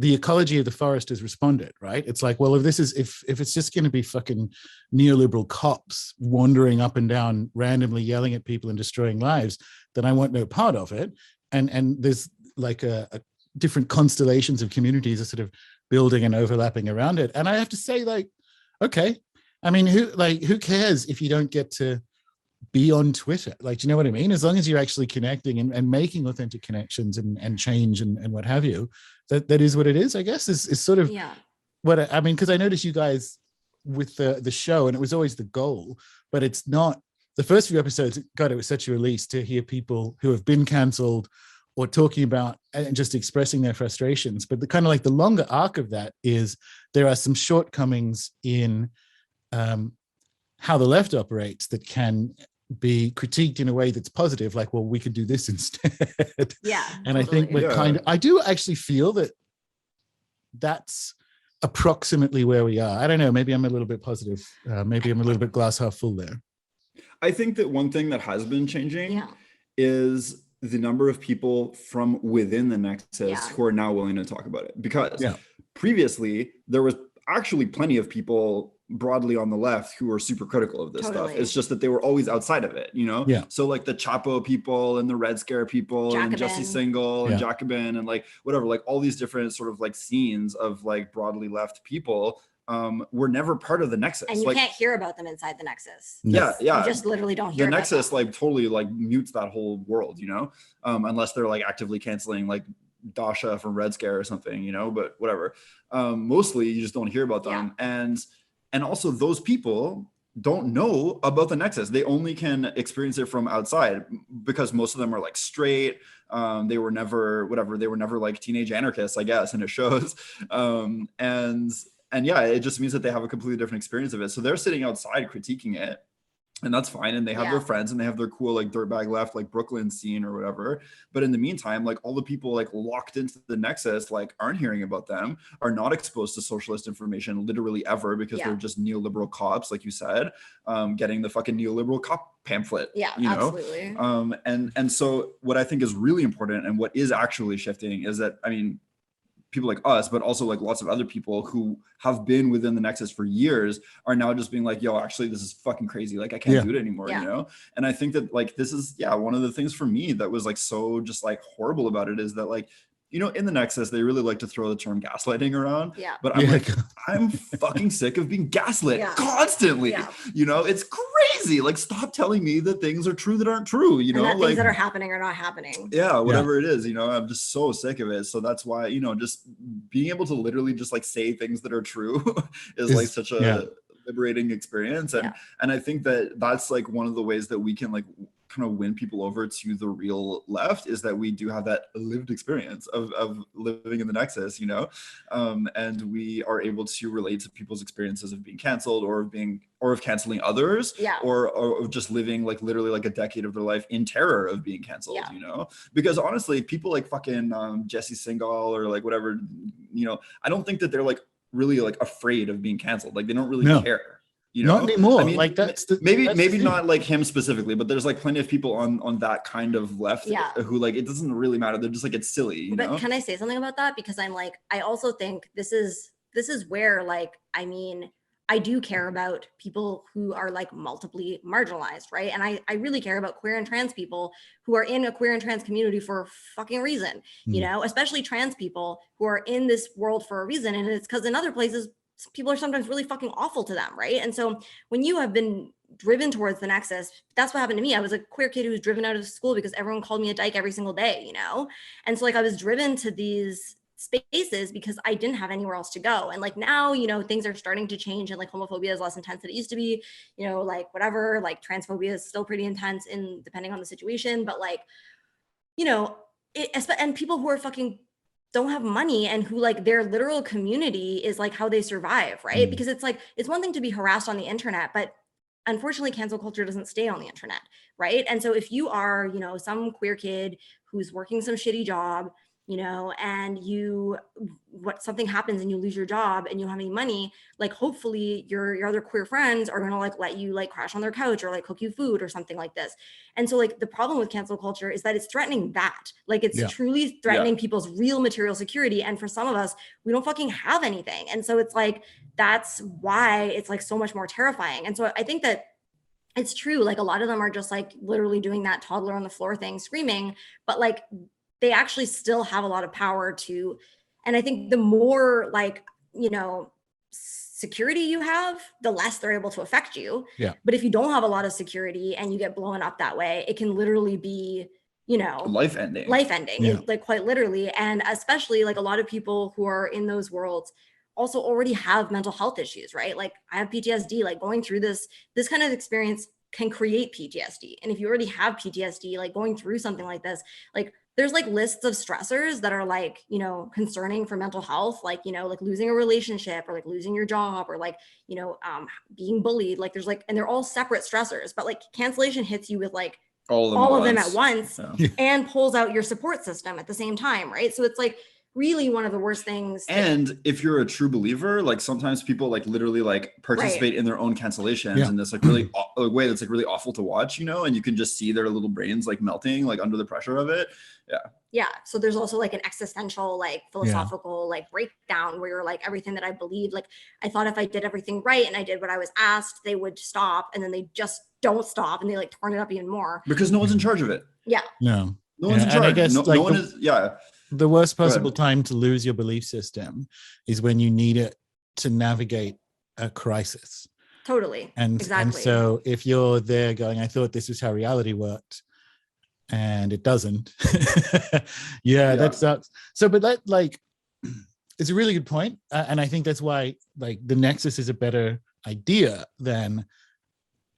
the ecology of the forest has responded, right? It's like, well, if it's just going to be fucking neoliberal cops wandering up and down randomly yelling at people and destroying lives, then I want no part of it. And there's like a different constellations of communities are sort of building and overlapping around it. And I have to say, like, okay, I mean, who cares if you don't get to be on Twitter? Like, do you know what I mean? As long as you're actually connecting and making authentic connections and change and what have you, that is what it is, I guess, is sort of what I mean, because I noticed you guys with the show, and it was always the goal, but it's not the first few episodes. God, it was such a release to hear people who have been canceled or talking about and just expressing their frustrations. But the kind of like the longer arc of that is there are some shortcomings in how the left operates that can be critiqued in a way that's positive, like, well, we could do this instead. And totally. I think we're I do actually feel that that's approximately where we are. I don't know, maybe I'm a little bit positive, maybe I'm a little bit glass half full there. I think that one thing that has been changing is the number of people from within the Nexus who are now willing to talk about it, because previously there was actually plenty of people broadly on the left who were super critical of this stuff. It's just that they were always outside of it, you know? So like the Chapo people and the Red Scare people and Jesse Singal and Jacobin and like whatever, like all these different sort of like scenes of like broadly left people were never part of the Nexus. And you can't hear about them inside the Nexus. You just literally don't hear the Nexus like totally like mutes that whole world, you know? Unless they're like actively canceling like Dasha from Red Scare or something, you know, but whatever. Mostly you just don't hear about them. And also those people don't know about the Nexus. They only can experience it from outside because most of them are like straight. They were never like teenage anarchists, I guess, and it shows. And it just means that they have a completely different experience of it. So they're sitting outside critiquing it. And that's fine. And they have their friends and they have their cool like dirtbag left like Brooklyn scene or whatever. But in the meantime, like all the people like locked into the Nexus like aren't hearing about them, are not exposed to socialist information literally ever, because they're just neoliberal cops, like you said, getting the fucking neoliberal cop pamphlet. You know? Absolutely. And so what I think is really important and what is actually shifting is that, I mean, people like us, but also like lots of other people who have been within the Nexus for years are now just being like, yo, actually, this is fucking crazy. Like, I can't do it anymore, you know? And I think that like, this is, one of the things for me that was like, so just like horrible about it is that like, you know, in the Nexus, they really like to throw the term gaslighting around. But I'm like, I'm fucking sick of being gaslit constantly. You know, it's crazy. Like, stop telling me that things are true that aren't true. You know, that like things that are happening are not happening. Whatever it is, you know, I'm just so sick of it. So that's why, you know, just being able to literally just like say things that are true is like such a liberating experience. And I think that that's like one of the ways that we can like kind of win people over to the real left is that we do have that lived experience of living in the Nexus, and we are able to relate to people's experiences of being canceled or of canceling others, or just living like literally like a decade of their life in terror of being canceled, because honestly, people like fucking Jesse Singal or like whatever, I don't think that they're like really like afraid of being canceled. Like they don't really care. Not anymore. I mean, like maybe not like him specifically, but there's like plenty of people on that kind of left who like it doesn't really matter. They're just like, it's silly, But can I say something about that? Because I'm like, I also think this is where like, I mean, I do care about people who are like multiply marginalized, right? And I really care about queer and trans people who are in a queer and trans community for a fucking reason, especially trans people who are in this world for a reason. And it's because in other places, people are sometimes really fucking awful to them, right? And so when you have been driven towards the Nexus, that's what happened to me. I was a queer kid who was driven out of school because everyone called me a dyke every single day, And so like I was driven to these spaces because I didn't have anywhere else to go. And like now, things are starting to change and like homophobia is less intense than it used to be, like whatever, like transphobia is still pretty intense depending on the situation. But like, and people who are fucking don't have money and who like their literal community is like how they survive, right? Because it's like, it's one thing to be harassed on the internet, but unfortunately cancel culture doesn't stay on the internet, right? And so if you are, some queer kid who's working some shitty job, and something happens and you lose your job and you don't have any money, like hopefully your other queer friends are gonna like let you like crash on their couch or like cook you food or something like this. And so like the problem with cancel culture is that it's threatening that. Like it's truly threatening people's real material security. And for some of us, we don't fucking have anything. And so it's like, that's why it's like so much more terrifying. And so I think that it's true. Like a lot of them are just like literally doing that toddler on the floor thing, screaming, but like they actually still have a lot of power to, and I think the more like, security you have, the less they're able to affect you. Yeah. But if you don't have a lot of security and you get blown up that way, it can literally be, life ending, like quite literally. And especially like a lot of people who are in those worlds also already have mental health issues, right? Like I have PTSD, like going through this kind of experience can create PTSD. And if you already have PTSD, like going through something like this, like there's like lists of stressors that are like, concerning for mental health, like, like losing a relationship or like losing your job or like, being bullied. Like there's like, and they're all separate stressors, but like cancellation hits you with like all of them at once and pulls out your support system at the same time, right? So it's like really one of the worst things. And if you're a true believer, like sometimes people like literally like participate in their own cancellations in this like really a way that's like really awful to watch, and you can just see their little brains like melting like under the pressure of it. So there's also like an existential like philosophical like breakdown where you're like, everything that I believe, like I thought if I did everything right and I did what I was asked, they would stop, and then they just don't stop and they like turn it up even more because no one's in charge of it. No one's in charge. I guess, no one is the worst possible time to lose your belief system is when you need it to navigate a crisis. Totally. And so if you're there going, I thought this was how reality worked, and it doesn't. That sucks. So, but that like, it's a really good point. And I think that's why like the Nexus is a better idea than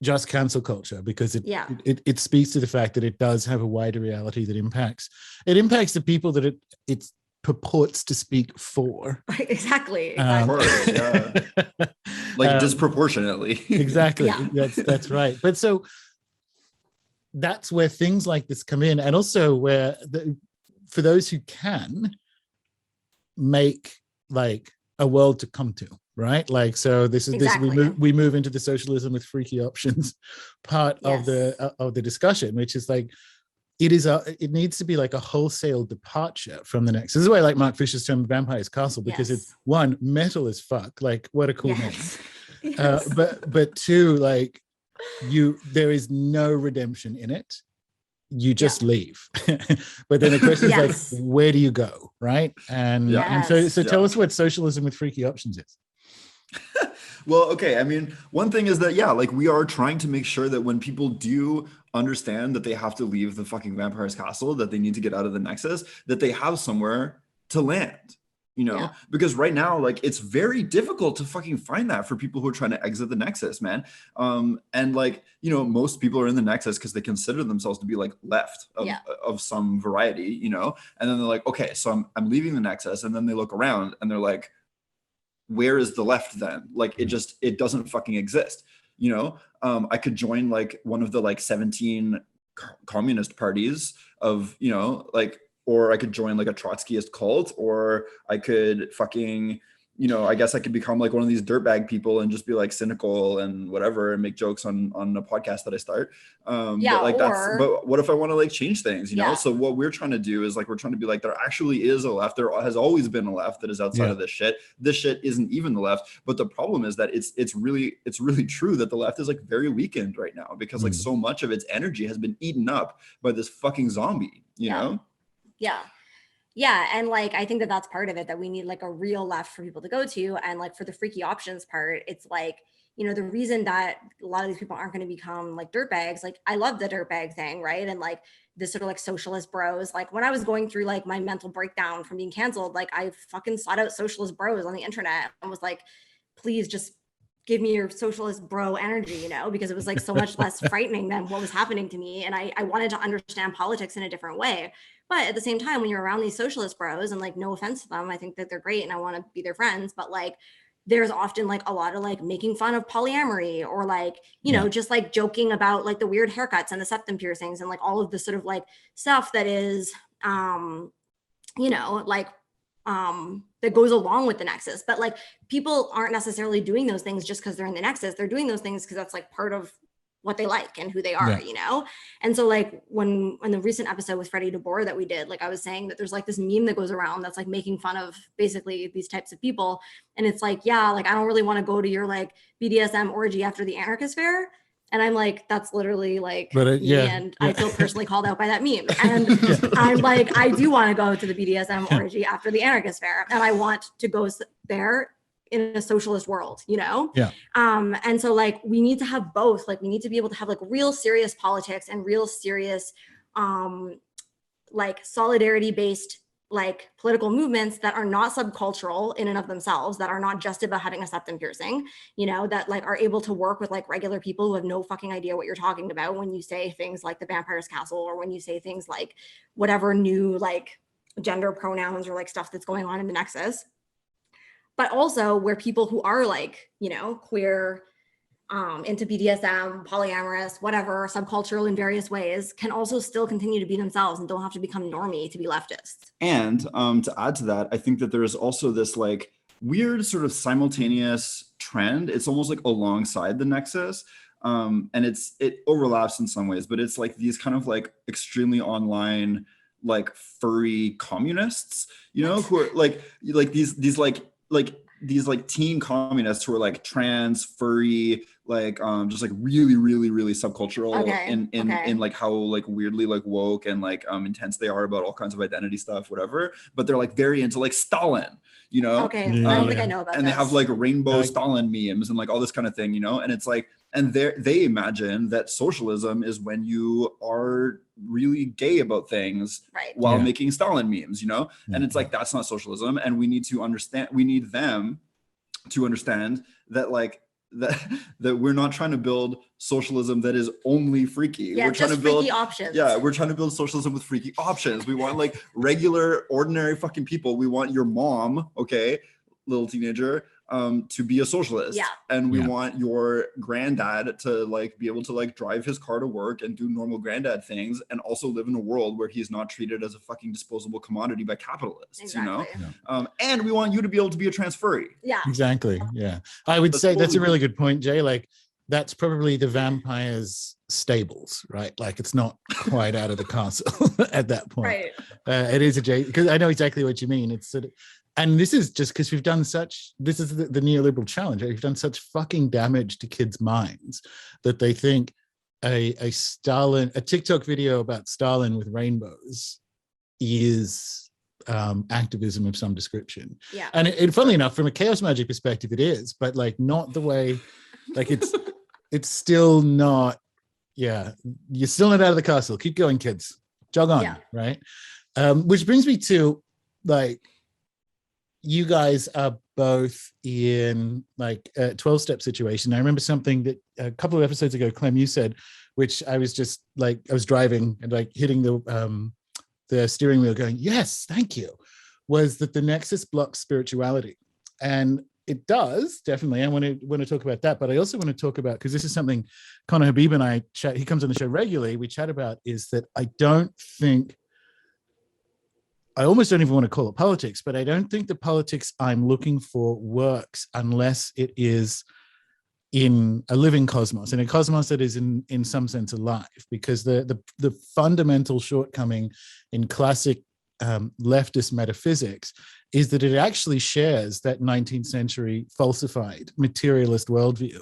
just cancel culture, because it speaks to the fact that it does have a wider reality that impacts the people that it purports to speak for. Exactly. Like disproportionately. Exactly. That's right. But so that's where things like this come in, and also where for those who can make like a world to come to, right? Like, so this is we move into the socialism with freaky options part of the discussion, which is like it needs to be like a wholesale departure from the next. This is why I like Mark Fisher's term Vampire's Castle, because it's one, metal as fuck, like what a cool name. But two, like there is no redemption in it. You just leave. But then the question is like, where do you go, right? And so tell us what socialism with freaky options is. Well, okay. I mean, one thing is that, like we are trying to make sure that when people do understand that they have to leave the fucking Vampire's Castle, that they need to get out of the Nexus, that they have somewhere to land. you know, Yeah. because right now, like, it's very difficult to fucking find that for people who are trying to exit the Nexus, man. And like, you know, most people are in the Nexus because they consider themselves to be like left of some variety, you know, and then they're like, okay, so I'm leaving the Nexus, and then they look around and they're like, where is the left then? Like, it doesn't fucking exist, you know. I could join like one of the like 17 communist parties of, you know, like, or I could join like a Trotskyist cult, or I could fucking, you know, I guess I could become like one of these dirtbag people and just be like cynical and whatever and make jokes on a podcast that I start. But like but what if I want to like change things, you know? So what we're trying to do is like, we're trying to be like, there actually is a left. There has always been a left that is outside of this shit. This shit isn't even the left. But the problem is that it's really true that the left is like very weakened right now, because like so much of its energy has been eaten up by this fucking zombie, you know? Yeah. And like, I think that that's part of it, that we need like a real left for people to go to. And like for the freaky options part, it's like, you know, the reason that a lot of these people aren't going to become like dirtbags, like I love the dirtbag thing, right? And like this sort of like socialist bros, like when I was going through like my mental breakdown from being canceled, like I fucking sought out socialist bros on the internet and was like, please just give me your socialist bro energy, you know, because it was like so much less frightening than what was happening to me. And I wanted to understand politics in a different way. But at the same time, when you're around these socialist bros, and like, no offense to them, I think that they're great and I want to be their friends, but like, there's often like a lot of like making fun of polyamory, or like, you know, just like joking about like the weird haircuts and the septum piercings and like all of this sort of like stuff that is, you know, like, that goes along with the Nexus. But like, people aren't necessarily doing those things just because they're in the Nexus. They're doing those things because that's like part of what they like and who they are, you know? And so like when the recent episode with Freddie DeBoer that we did, like I was saying that there's like this meme that goes around that's like making fun of basically these types of people. And it's like, yeah, like I don't really want to go to your like BDSM orgy after the anarchist fair. And I'm like, that's literally like me, and I feel personally called out by that meme. And I'm like, I do want to go to the BDSM orgy after the anarchist fair, and I want to go there in a socialist world, you know? And so like, we need to have both. Like, we need to be able to have like real serious politics and real serious, like solidarity based like political movements that are not subcultural in and of themselves, that are not just about having a septum piercing, you know, that like are able to work with like regular people who have no fucking idea what you're talking about when you say things like the vampire's castle, or when you say things like whatever new like gender pronouns or like stuff that's going on in the Nexus. But also where people who are like, you know, queer, into BDSM, polyamorous, whatever, subcultural in various ways, can also still continue to be themselves and don't have to become normie to be leftists. And to add to that, I think that there is also this like weird sort of simultaneous trend. It's almost like alongside the Nexus. And it overlaps in some ways, but it's like these kind of like extremely online, like furry communists, you know, who are like these teen communists who are like trans, furry, like just like really subcultural in like how like weirdly like woke and like intense they are about all kinds of identity stuff, whatever. But they're like very into like Stalin, you know? I don't think I know about and this. They have like rainbow Stalin memes and like all this kind of thing, you know? And it's like, and they imagine that socialism is when you are really gay about things while making Stalin memes, you know? And it's like, that's not socialism. And we need them to understand that like that we're not trying to build socialism that is only freaky. We're trying to build freaky options. We're trying to build socialism with freaky options. We want like regular, ordinary fucking people. We want your mom, okay, little teenager, to be a socialist. And we want your granddad to like be able to like drive his car to work and do normal granddad things, and also live in a world where he's not treated as a fucking disposable commodity by capitalists, you know? And we want you to be able to be a trans furry. Exactly. I would say that's a really good point, Jay. Like, that's probably the vampire's stables, right? Like, it's not quite out of the castle at that point. It is because I know exactly what you mean. It's sort of, and this is just because this is the neoliberal challenge. We've done such fucking damage to kids' minds that they think a TikTok video about Stalin with rainbows is activism of some description. And funnily enough, from a chaos magic perspective, it is, but like not the way, like it's still not, you're still not out of the castle. Keep going, kids. Jog on, right? Which brings me to like, you guys are both in like a 12-step situation. I remember something that a couple of episodes ago, Clem, you said, which I was just like, I was driving and like hitting the steering wheel going, yes, thank you, was that the Nexus blocks spirituality. And it does, definitely. I want to talk about that, but I also want to talk about, because this is something Connor Habib and I chat, he comes on the show regularly, we chat about, is that I almost don't even want to call it politics, but I don't think the politics I'm looking for works unless it is in a living cosmos, in a cosmos that is in some sense alive, because the fundamental shortcoming in classic leftist metaphysics is that it actually shares that 19th century falsified materialist worldview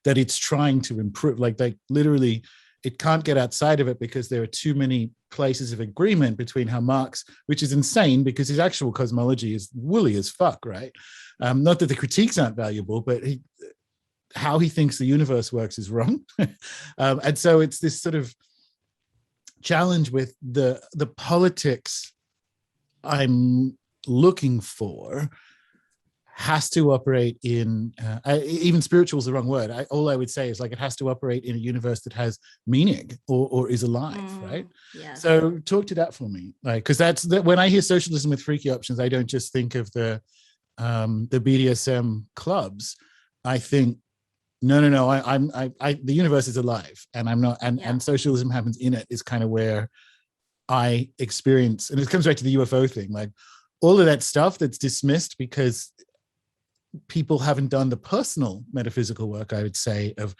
that it's trying to improve. Like literally, it can't get outside of it because there are too many places of agreement between how Marx, which is insane because his actual cosmology is woolly as fuck, right? Not that the critiques aren't valuable, but how he thinks the universe works is wrong. And so it's this sort of challenge with the politics I'm looking for has to operate in, even spiritual is the wrong word. All I would say is like, it has to operate in a universe that has meaning or is alive, right? Yeah. So talk to that for me. Like, cause that's when I hear socialism with freaky options, I don't just think of the BDSM clubs. I think, no, the universe is alive and I'm not, and socialism happens in it is kind of where I experience, and it comes back to the UFO thing, like all of that stuff that's dismissed because people haven't done the personal metaphysical work, I would say, of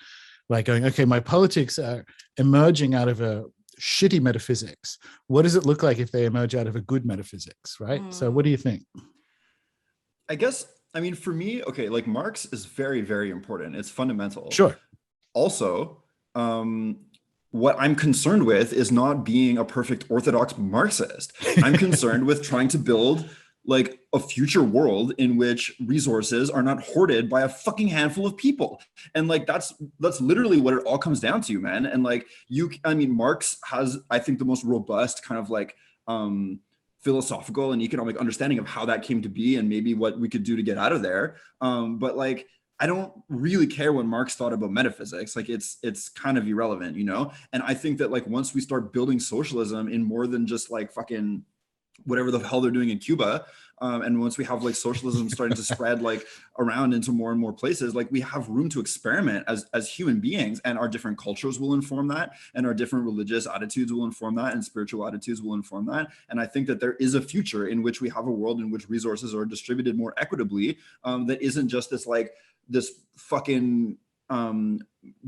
like going, okay, my politics are emerging out of a shitty metaphysics. What does it look like if they emerge out of a good metaphysics, right? So what do you think? I guess, I mean, for me, okay, like Marx is very, very important. It's fundamental. Sure. Also, what I'm concerned with is not being a perfect orthodox Marxist. I'm concerned with trying to build like a future world in which resources are not hoarded by a fucking handful of people. And like, that's literally what it all comes down to, man. And like Marx has, I think, the most robust kind of like, philosophical and economic understanding of how that came to be and maybe what we could do to get out of there. But like, I don't really care what Marx thought about metaphysics. Like it's kind of irrelevant, you know? And I think that like, once we start building socialism in more than just like fucking whatever the hell they're doing in Cuba, and once we have like socialism starting to spread like around into more and more places, like we have room to experiment as human beings, and our different cultures will inform that, and our different religious attitudes will inform that, and spiritual attitudes will inform that. And I think that there is a future in which we have a world in which resources are distributed more equitably, that isn't just this fucking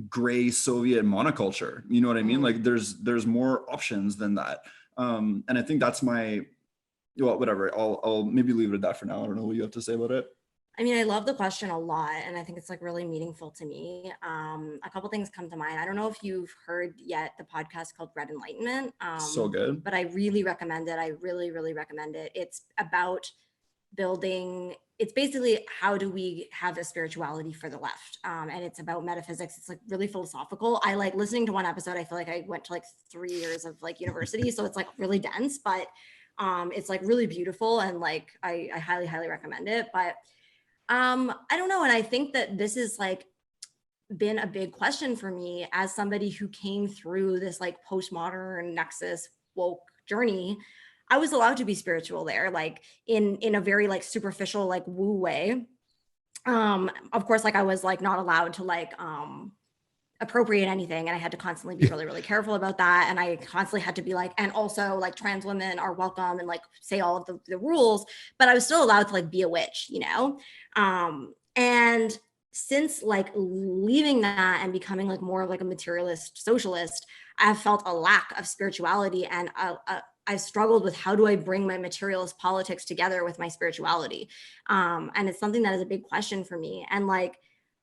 gray Soviet monoculture. You know what I mean? Like there's more options than that. And I think that's well, whatever. I'll maybe leave it at that for now. I don't know what you have to say about it. I mean, I love the question a lot, and I think it's like really meaningful to me. A couple things come to mind. I don't know if you've heard yet the podcast called Red Enlightenment. So good. But I really recommend it. I really, really recommend it. It's about building, it's basically how do we have a spirituality for the left, and it's about metaphysics. It's like really philosophical. I like listening to one episode. I feel like I went to like 3 years of like university, so it's like really dense, but it's like really beautiful, and like I highly, highly recommend it. But I don't know, and I think that this is like been a big question for me as somebody who came through this like postmodern Nexus woke journey. I was allowed to be spiritual there, like in a very like superficial, like woo way. Of course, like I was like not allowed to like appropriate anything, and I had to constantly be really, really careful about that. And I constantly had to be like, and also like trans women are welcome, and like say all of the rules, but I was still allowed to like be a witch, you know? And since like leaving that and becoming like more of like a materialist socialist, I've felt a lack of spirituality, and I've struggled with how do I bring my materialist politics together with my spirituality. And it's something that is a big question for me. And like,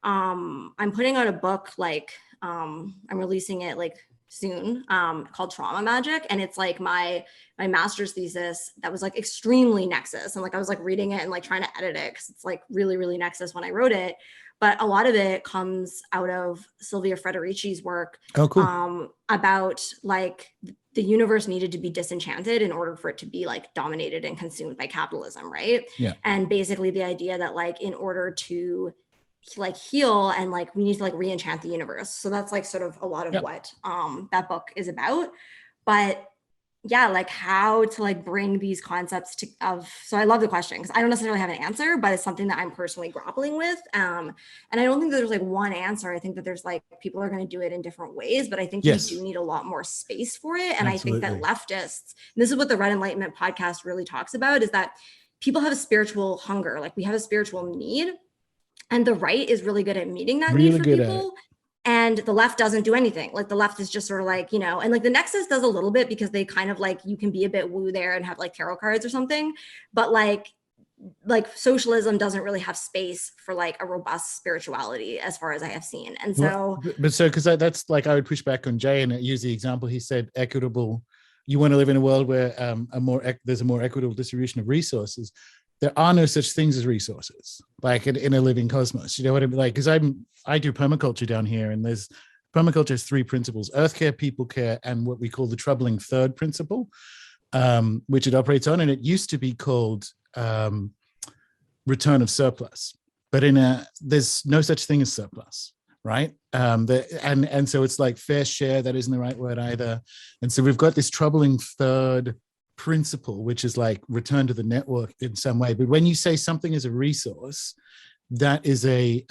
I'm putting out a book, like I'm releasing it like soon, called Trauma Magic. And it's like my master's thesis that was like extremely Nexus. And like, I was like reading it and like trying to edit it because it's like really, really Nexus when I wrote it. But a lot of it comes out of Sylvia Federici's work. Oh, cool. About like the universe needed to be disenchanted in order for it to be like dominated and consumed by capitalism, right? Yeah. And basically the idea that like in order to like heal and like we need to like re-enchant the universe. So that's like sort of a lot of what that book is about. But yeah, like how to like bring these concepts so I love the question because I don't necessarily have an answer, but it's something that I'm personally grappling with. And I don't think that there's like one answer. I think that there's like people are going to do it in different ways, but I think you do need a lot more space for it. And Absolutely. I think that leftists, and this is what the Red Enlightenment podcast really talks about, is that people have a spiritual hunger. Like we have a spiritual need, and the right is really good at meeting that need for people. And the left doesn't do anything. Like the left is just sort of like, and like the Nexus does a little bit because they kind of like, you can be a bit woo there and have like tarot cards or something. But like socialism doesn't really have space for like a robust spirituality as far as I have seen. And so, because that's like, I would push back on Jay and use the example. He said equitable. You want to live in a world where there's a more equitable distribution of resources. There are no such things as resources, like in a living cosmos. You know what I mean? Like, because I do permaculture down here, and permaculture has 3 principles: earth care, people care, and what we call the troubling third principle, which it operates on. And it used to be called return of surplus, but there's no such thing as surplus, right? And so it's like fair share. That isn't the right word either. And so we've got this troubling third principle, which is like return to the network in some way. But when you say something is a resource, that is a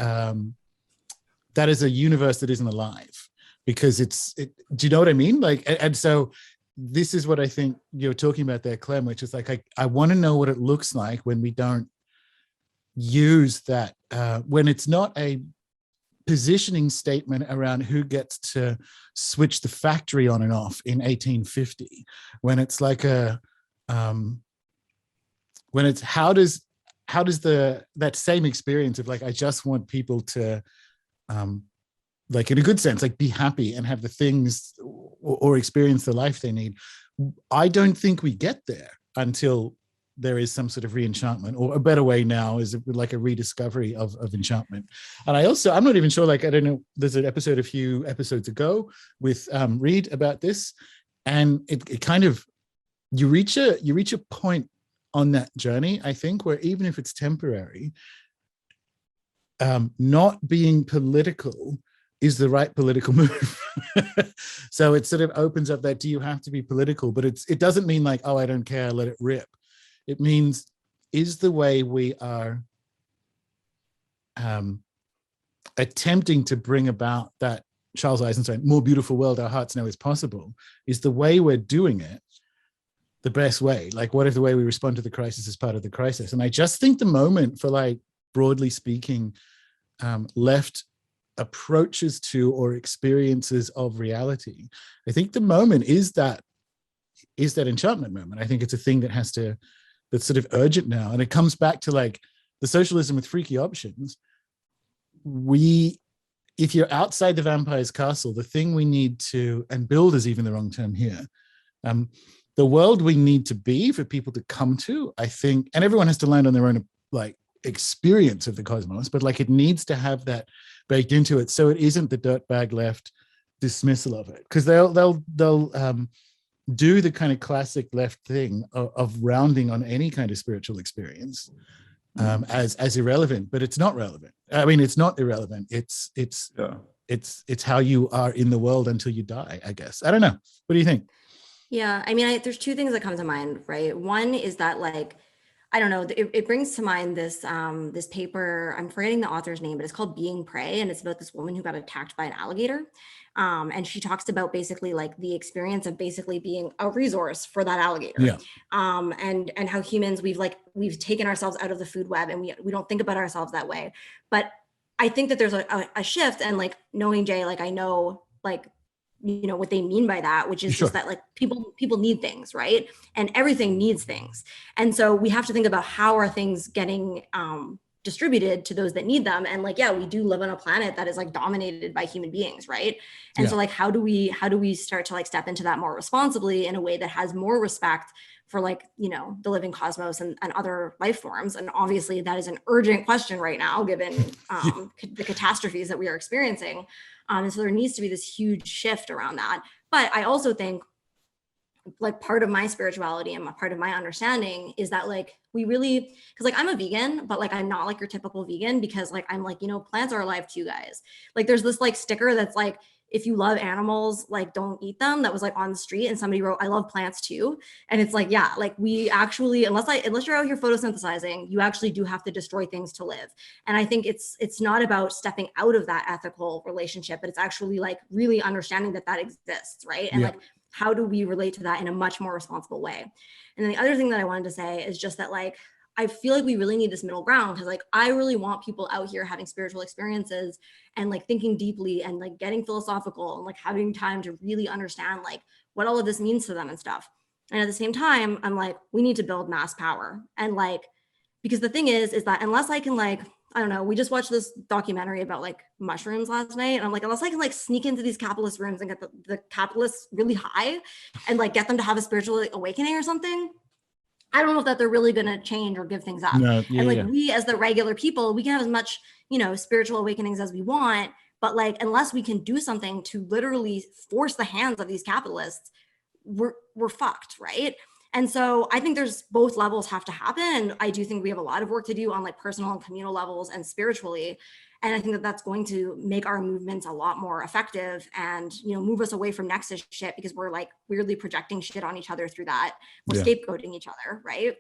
universe that isn't alive, because do you know what I mean? Like, and so this is what I think you're talking about there, Clem, which is like, I want to know what it looks like when we don't use that, when it's not a positioning statement around who gets to switch the factory on and off in 1850, when it's like when it's how does that same experience of like, I just want people to like, in a good sense, like be happy and have the things or experience the life they need. I don't think we get there until there is some sort of re-enchantment, or a better way now is like a rediscovery of enchantment. And I'm not even sure, like, I don't know, there's an episode a few episodes ago with Reed about this, and it kind of, you reach a point on that journey, I think, where even if it's temporary, not being political is the right political move. So it sort of opens up that, do you have to be political? But it doesn't mean like, oh, I don't care, let it rip. It means, is the way we are attempting to bring about that Charles Eisenstein more beautiful world our hearts know is possible, is the way we're doing it the best way? Like, what if the way we respond to the crisis is part of the crisis? And I just think the moment for, like, broadly speaking, left approaches to or experiences of reality, I think the moment is that enchantment moment. I think it's a thing that's sort of urgent now. And it comes back to like the socialism with freaky options. If you're outside the vampire's castle, the thing we need to, and build is even the wrong term here, the world we need to be for people to come to, I think, and everyone has to land on their own like experience of the cosmos, but like it needs to have that baked into it, so it isn't the dirtbag left dismissal of it, because they'll do the kind of classic left thing of rounding on any kind of spiritual experience as irrelevant, but it's not relevant. I mean, it's not irrelevant. It's how you are in the world until you die, I guess. I don't know. What do you think? Yeah, I mean, there's 2 things that come to mind, right? One is that, like, I don't know, it brings to mind this this paper, I'm forgetting the author's name, but it's called Being Prey, and it's about this woman who got attacked by an alligator. And she talks about basically like the experience of basically being a resource for that alligator. Yeah. And how humans, we've taken ourselves out of the food web, and we don't think about ourselves that way. But I think that there's a shift, and like, knowing Jay, like, I know, like, you know what they mean by that, which is just that, like, people need things, right? And everything needs things. And so we have to think about how are things getting distributed to those that need them. And like, yeah, we do live on a planet that is like dominated by human beings, right? And so like, how do we start to like step into that more responsibly in a way that has more respect for like, you know, the living cosmos and other life forms? And obviously that is an urgent question right now, given the catastrophes that we are experiencing. And so there needs to be this huge shift around that. But I also think like part of my spirituality and part of my understanding is that like we really, because like I'm a vegan, but like I'm not like your typical vegan, because like I'm like, you know, plants are alive too, guys. Like there's this like sticker that's like, if you love animals, like don't eat them, that was like on the street, and somebody wrote, I love plants too. And it's like, yeah, like we actually, unless you're out here photosynthesizing, you actually do have to destroy things to live. And I think it's not about stepping out of that ethical relationship, but it's actually like really understanding that that exists, right? And like, how do we relate to that in a much more responsible way? And then the other thing that I wanted to say is just that like, I feel like we really need this middle ground, because like I really want people out here having spiritual experiences and like thinking deeply and like getting philosophical and like having time to really understand like what all of this means to them and stuff. And at the same time, I'm like, we need to build mass power. And like, because the thing is that unless I can like, I don't know, we just watched this documentary about like mushrooms last night. And I'm like, unless I can like sneak into these capitalist rooms and get the capitalists really high and like get them to have a spiritual awakening or something, I don't know if that they're really going to change or give things up. No, and like we as the regular people, we can have as much, you know, spiritual awakenings as we want. But like, unless we can do something to literally force the hands of these capitalists, we're fucked, right? And so I think there's both levels have to happen. And I do think we have a lot of work to do on like personal and communal levels and spiritually. And I think that that's going to make our movements a lot more effective and, you know, move us away from nexus shit, because we're like weirdly projecting shit on each other through that. We're scapegoating each other, right?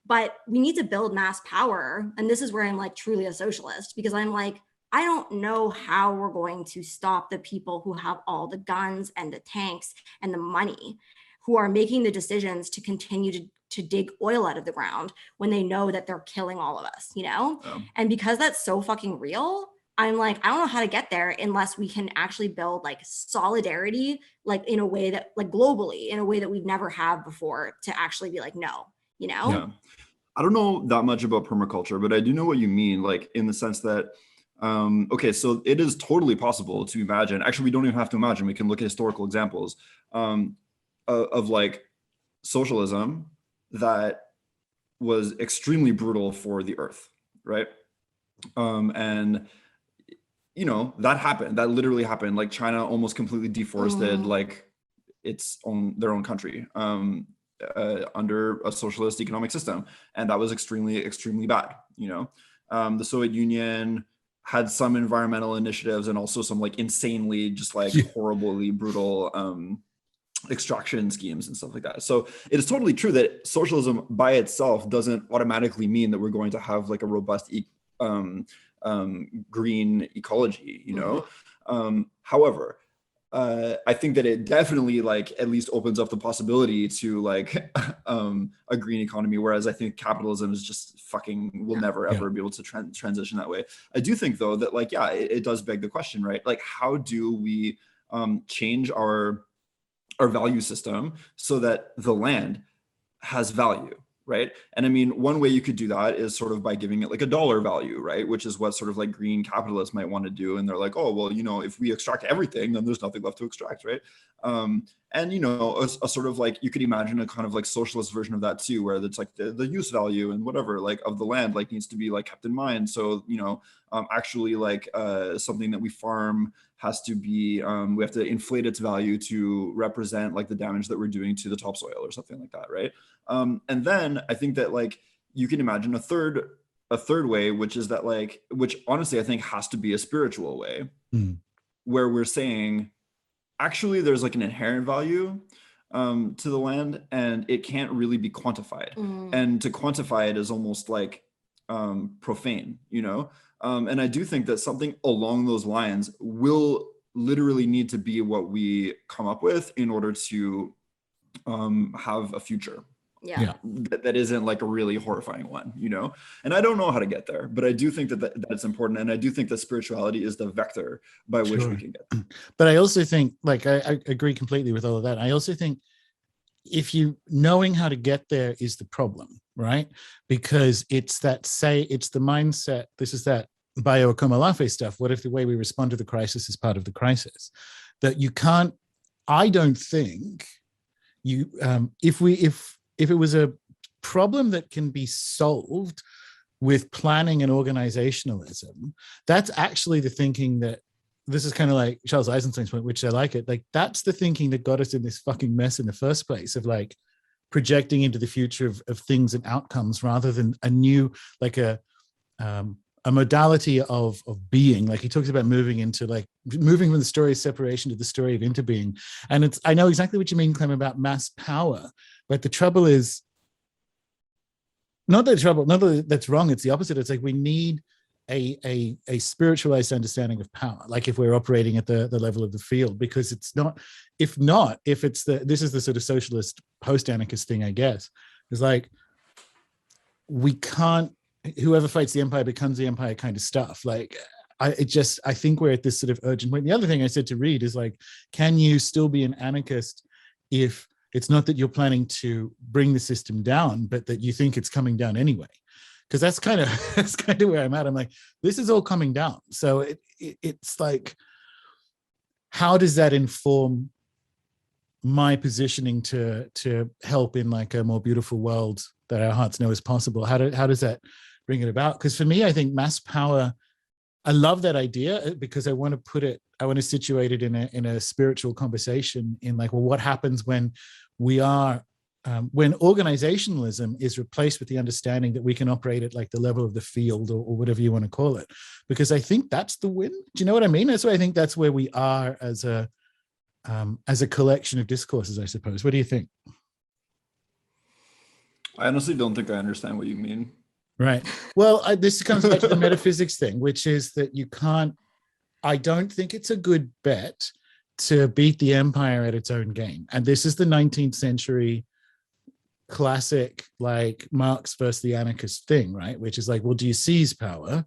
But we need to build mass power. And this is where I'm like truly a socialist, because I'm like, I don't know how we're going to stop the people who have all the guns and the tanks and the money, who are making the decisions to continue to dig oil out of the ground when they know that they're killing all of us, you know? And because that's so fucking real, I'm like, I don't know how to get there unless we can actually build like solidarity, like in a way that like globally, in a way that we've never had before, to actually be like, no, you know? Yeah. I don't know that much about permaculture, but I do know what you mean, like in the sense that, okay, so it is totally possible to imagine, actually, we don't even have to imagine, we can look at historical examples of like socialism that was extremely brutal for the earth, right? And you know, that happened, that literally happened. Like China almost completely deforested like their own country under a socialist economic system, and that was extremely bad, you know. The Soviet Union had some environmental initiatives and also some like insanely just like horribly brutal extraction schemes and stuff like that. So it is totally true that socialism by itself doesn't automatically mean that we're going to have like a robust green ecology, you know. However, I think that it definitely like at least opens up the possibility to like a green economy, whereas I think capitalism is just fucking will never ever be able to transition that way. I do think though that like it does beg the question, right? Like how do we change our value system so that the land has value, right? And I mean, one way you could do that is sort of by giving it like a dollar value, right? Which is what sort of like green capitalists might want to do. And they're like, oh, well, you know, if we extract everything, then there's nothing left to extract, right? And, you know, a sort of like, you could imagine a kind of like socialist version of that too, where it's like the use value and whatever, like of the land, like needs to be like kept in mind. So, you know, actually like something that we farm has to be, we have to inflate its value to represent like the damage that we're doing to the topsoil or something like that, right? And then I think that like you can imagine a third way, which is that like, which honestly I think has to be a spiritual way, where we're saying actually there's like an inherent value to the land and it can't really be quantified. And to quantify it is almost like profane, you know? And I do think that something along those lines will literally need to be what we come up with in order to have a future. That isn't like a really horrifying one, you know? And I don't know how to get there, but I do think that it's important. And I do think that spirituality is the vector by which we can get there. But I also think, like, I agree completely with all of that. I also think if knowing how to get there is the problem, right? Because it's the mindset. This is that Bayo Akomolafe stuff. What if the way we respond to the crisis is part of the crisis? That you can't, I don't think you, if it was a problem that can be solved with planning and organizationalism, that's actually the thinking that, this is kind of like Charles Eisenstein's point, which I like it. Like, that's the thinking that got us in this fucking mess in the first place, of like projecting into the future of things and outcomes, rather than a new, like a modality of being. Like, he talks about moving from the story of separation to the story of interbeing. And I know exactly what you mean, Clem, about mass power. But the trouble is, not that that's wrong, it's the opposite. It's like we need a spiritualized understanding of power, like if we're operating at the level of the field, because it's not, if it's this is the sort of socialist post-anarchist thing, I guess. It's like, we can't, whoever fights the empire becomes the empire kind of stuff. Like, I think we're at this sort of urgent point. The other thing I said to Reed is like, can you still be an anarchist if it's not that you're planning to bring the system down, but that you think it's coming down anyway? Because that's kind of where I'm at. I'm like, this is all coming down. So it's like, how does that inform my positioning to help in like a more beautiful world that our hearts know is possible? How does that bring it about? Because for me, I think mass power, I love that idea, because I want to situate it in a spiritual conversation, in like, well, what happens when we are, when organizationalism is replaced with the understanding that we can operate at like the level of the field, or whatever you want to call it? Because I think that's the win. Do you know what I mean? That's why I think that's where we are as a collection of discourses, I suppose. What do you think? I honestly don't think I understand what you mean. Right. Well, this comes back to the metaphysics thing, which is that you can't, I don't think it's a good bet to beat the empire at its own game. And this is the 19th century classic, like Marx versus the anarchist thing, right? Which is like, well, do you seize power,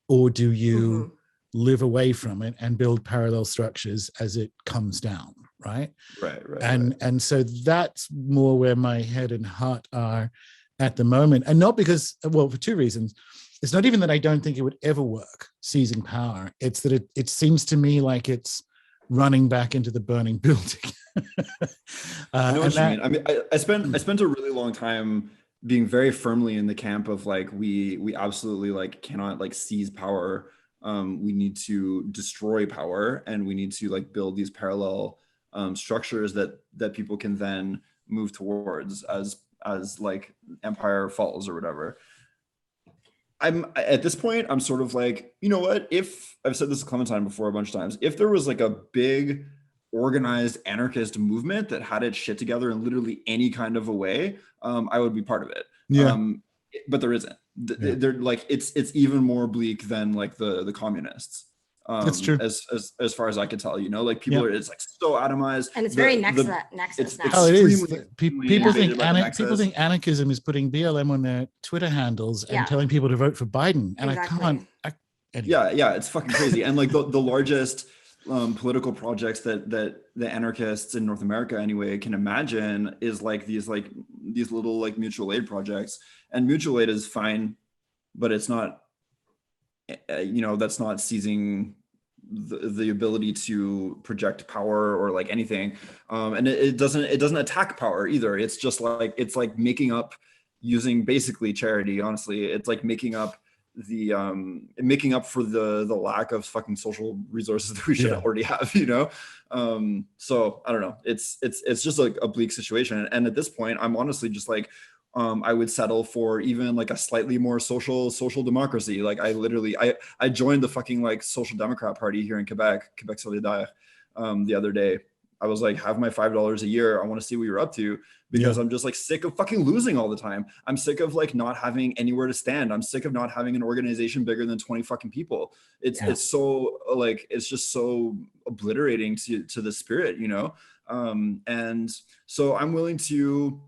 or do you live away from it and build parallel structures as it comes down, right? Right. And so that's more where my head and heart are at the moment. And not because, well, for two reasons. It's not even that I don't think it would ever work, seizing power. It's that it seems to me like it's running back into the burning building. I know what you mean. I mean, I spent a really long time being very firmly in the camp of like, we absolutely like cannot like seize power. We need to destroy power, and we need to like build these parallel structures that people can then move towards as like empire falls or whatever. I'm at this point, I'm sort of like, you know what? If I've said this to Clementine before a bunch of times, if there was like a big organized anarchist movement that had its shit together in literally any kind of a way, I would be part of it. Yeah. But there isn't. They're like, it's even more bleak than like the communists. That's true. As far as I could tell, you know, like people are, it's like so atomized, and it's very nexus. It's oh, it is. People think anarchism is putting BLM on their Twitter handles and telling people to vote for Biden, and exactly. Anyway. Yeah, it's fucking crazy. And like the largest political projects that the anarchists in North America anyway can imagine is like these little like mutual aid projects. And mutual aid is fine, but it's not, you know, that's not seizing the ability to project power or like anything. And it doesn't attack power either. It's just like, it's like making up, using basically charity. Honestly, it's like making up for the lack of fucking social resources that we should already have, you know? So I don't know. It's just like a bleak situation. And at this point, I'm honestly just like, I would settle for even like a slightly more social democracy. Like I joined the fucking like Social Democrat Party here in Quebec Solidaire, the other day. I was like, have my $5 a year. I want to see what you're up to, because I'm just like sick of fucking losing all the time. I'm sick of like not having anywhere to stand. I'm sick of not having an organization bigger than 20 fucking people. It's so like, it's just so obliterating to the spirit, you know? And so I'm willing to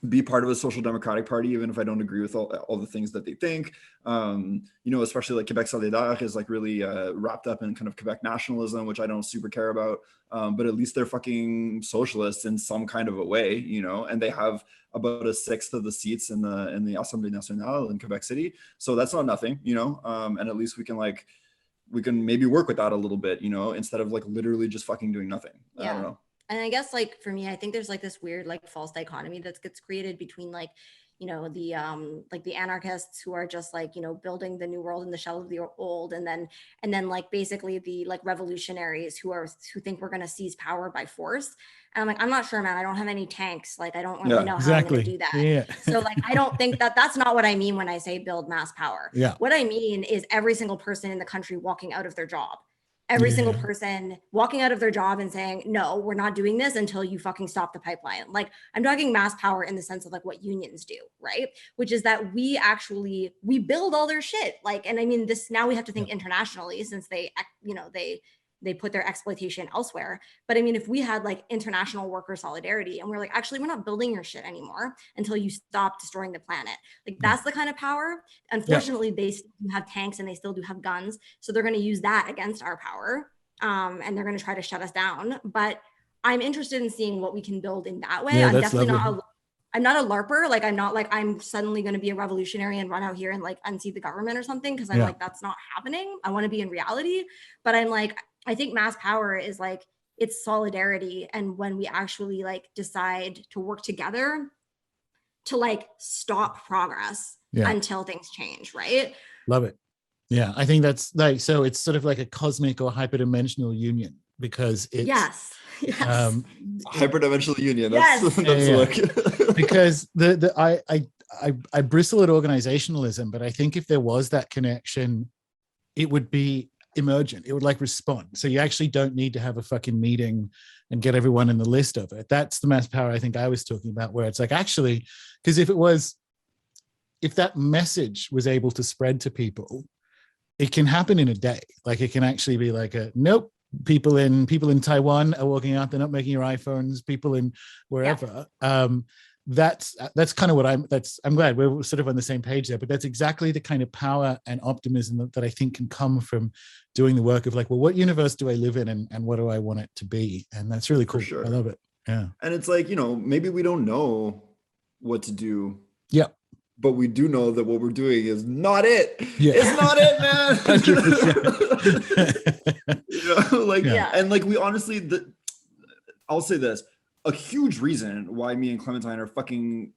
be part of a social democratic party, even if I don't agree with all the things that they think. Especially like Quebec Solidaire is like really wrapped up in kind of Quebec nationalism, which I don't super care about. But at least they're fucking socialists in some kind of a way, and they have about a sixth of the seats in the Assemblée Nationale in Quebec City. So that's not nothing, and at least we can maybe work with that a little bit, instead of like literally just fucking doing nothing. Yeah. I don't know. And I guess like for me, I think there's like this weird like false dichotomy that gets created between like, the anarchists who are just like, building the new world in the shell of the old, and then like basically the like revolutionaries who think we're going to seize power by force. And I'm like, I'm not sure, man. I don't have any tanks. Like, I don't really know how I'm going to do that. Yeah. So like, I don't think that's not what I mean when I say build mass power. Yeah. What I mean is every single person in the country walking out of their job. Every single person walking out of their job and saying, no, we're not doing this until you fucking stop the pipeline. Like, I'm talking mass power in the sense of like what unions do, right? Which is that we build all their shit. Like, and I mean, now we have to think internationally, since they put their exploitation elsewhere. But I mean, if we had like international worker solidarity and we're like, actually, we're not building your shit anymore until you stop destroying the planet. Like, that's the kind of power. Unfortunately, they still have tanks and they still do have guns. So they're going to use that against our power. And they're going to try to shut us down. But I'm interested in seeing what we can build in that way. Yeah, I'm definitely lovely. I'm not a LARPer. Like, I'm not like I'm suddenly going to be a revolutionary and run out here and like unseat the government or something. Cause I'm like, that's not happening. I want to be in reality. But I'm like, I think mass power is like, it's solidarity. And when we actually like decide to work together to like stop progress until things change. Right. Love it. Yeah. I think that's like, so it's sort of like a cosmic or hyperdimensional union, because it's hyperdimensional union. Because I bristle at organizationalism, but I think if there was that connection, it would be emergent. It would like respond. So you actually don't need to have a fucking meeting and get everyone in the list of it. That's the mass power I think I was talking about, where it's like, actually, because if that message was able to spread to people, it can happen in a day. Like, it can actually be like nope, people in Taiwan are walking out, they're not making your iPhones, people in wherever. That's kind of what I'm glad we're sort of on the same page there, but that's exactly the kind of power and optimism that I think can come from doing the work of like, well, what universe do I live in, and what do I want it to be? And that's really cool. Sure. I love it. Yeah. And it's like, maybe we don't know what to do. Yeah. But we do know that what we're doing is not it. Yeah. It's not it, man. And like, we honestly, I'll say this, a huge reason why me and Clementine are fucking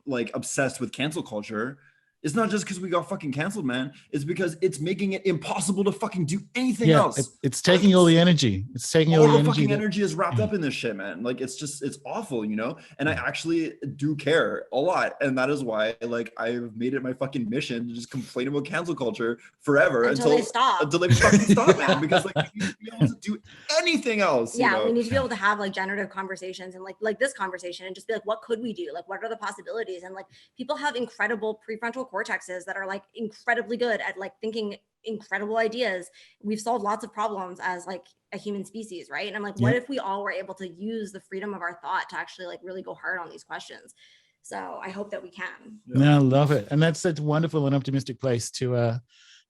like obsessed with cancel culture is not just because we got fucking canceled, man. It's because it's making it impossible to fucking do anything else. It's taking all the energy. It's taking all the energy. Fucking energy is wrapped up in this shit, man. Like, it's awful, And I actually do care a lot. And that is why, like, I've made it my fucking mission to just complain about cancel culture forever until they fucking stop, man. Because like, we need to be able to do anything else. We need to be able to have like generative conversations and like this conversation, and just be like, what could we do? Like, what are the possibilities? And like, people have incredible prefrontal cortexes that are like incredibly good at like thinking incredible ideas. We've solved lots of problems as like a human species, right? And I'm like, what if we all were able to use the freedom of our thought to actually like really go hard on these questions? So I hope that we can. I love it. And that's such a wonderful and optimistic place to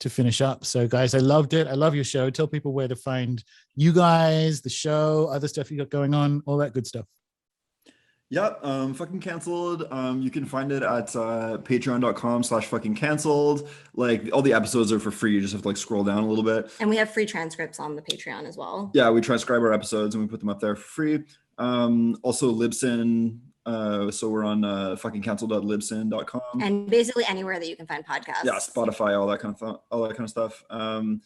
finish up. So guys, I loved it. I love your show. Tell people where to find you guys, the show, other stuff you got going on, all that good stuff. Yep, fucking canceled. You can find it at patreon.com/fucking canceled. Like, all the episodes are for free. You just have to like scroll down a little bit. And we have free transcripts on the Patreon as well. Yeah, we transcribe our episodes and we put them up there for free. Also Libsyn. So we're on fuckingcancelled.libsyn.com. And basically anywhere that you can find podcasts. Yeah, Spotify, all that kind of stuff. I'm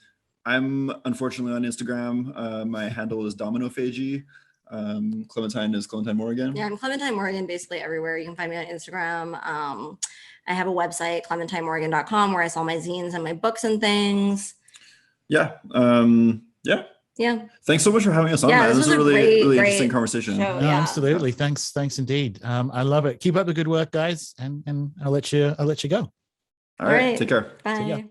unfortunately on Instagram. My handle is dominophagy. Clementine is Clementine Morgan. Yeah, I'm Clementine Morgan basically everywhere. You can find me on Instagram. I have a website, clementinemorgan.com, where I sell my zines and my books and things. Yeah. Yeah. Thanks so much for having us on, man. This was a really interesting conversation. Show, absolutely. Thanks indeed. I love it. Keep up the good work, guys, and I'll let you go. All right. Take care. Bye.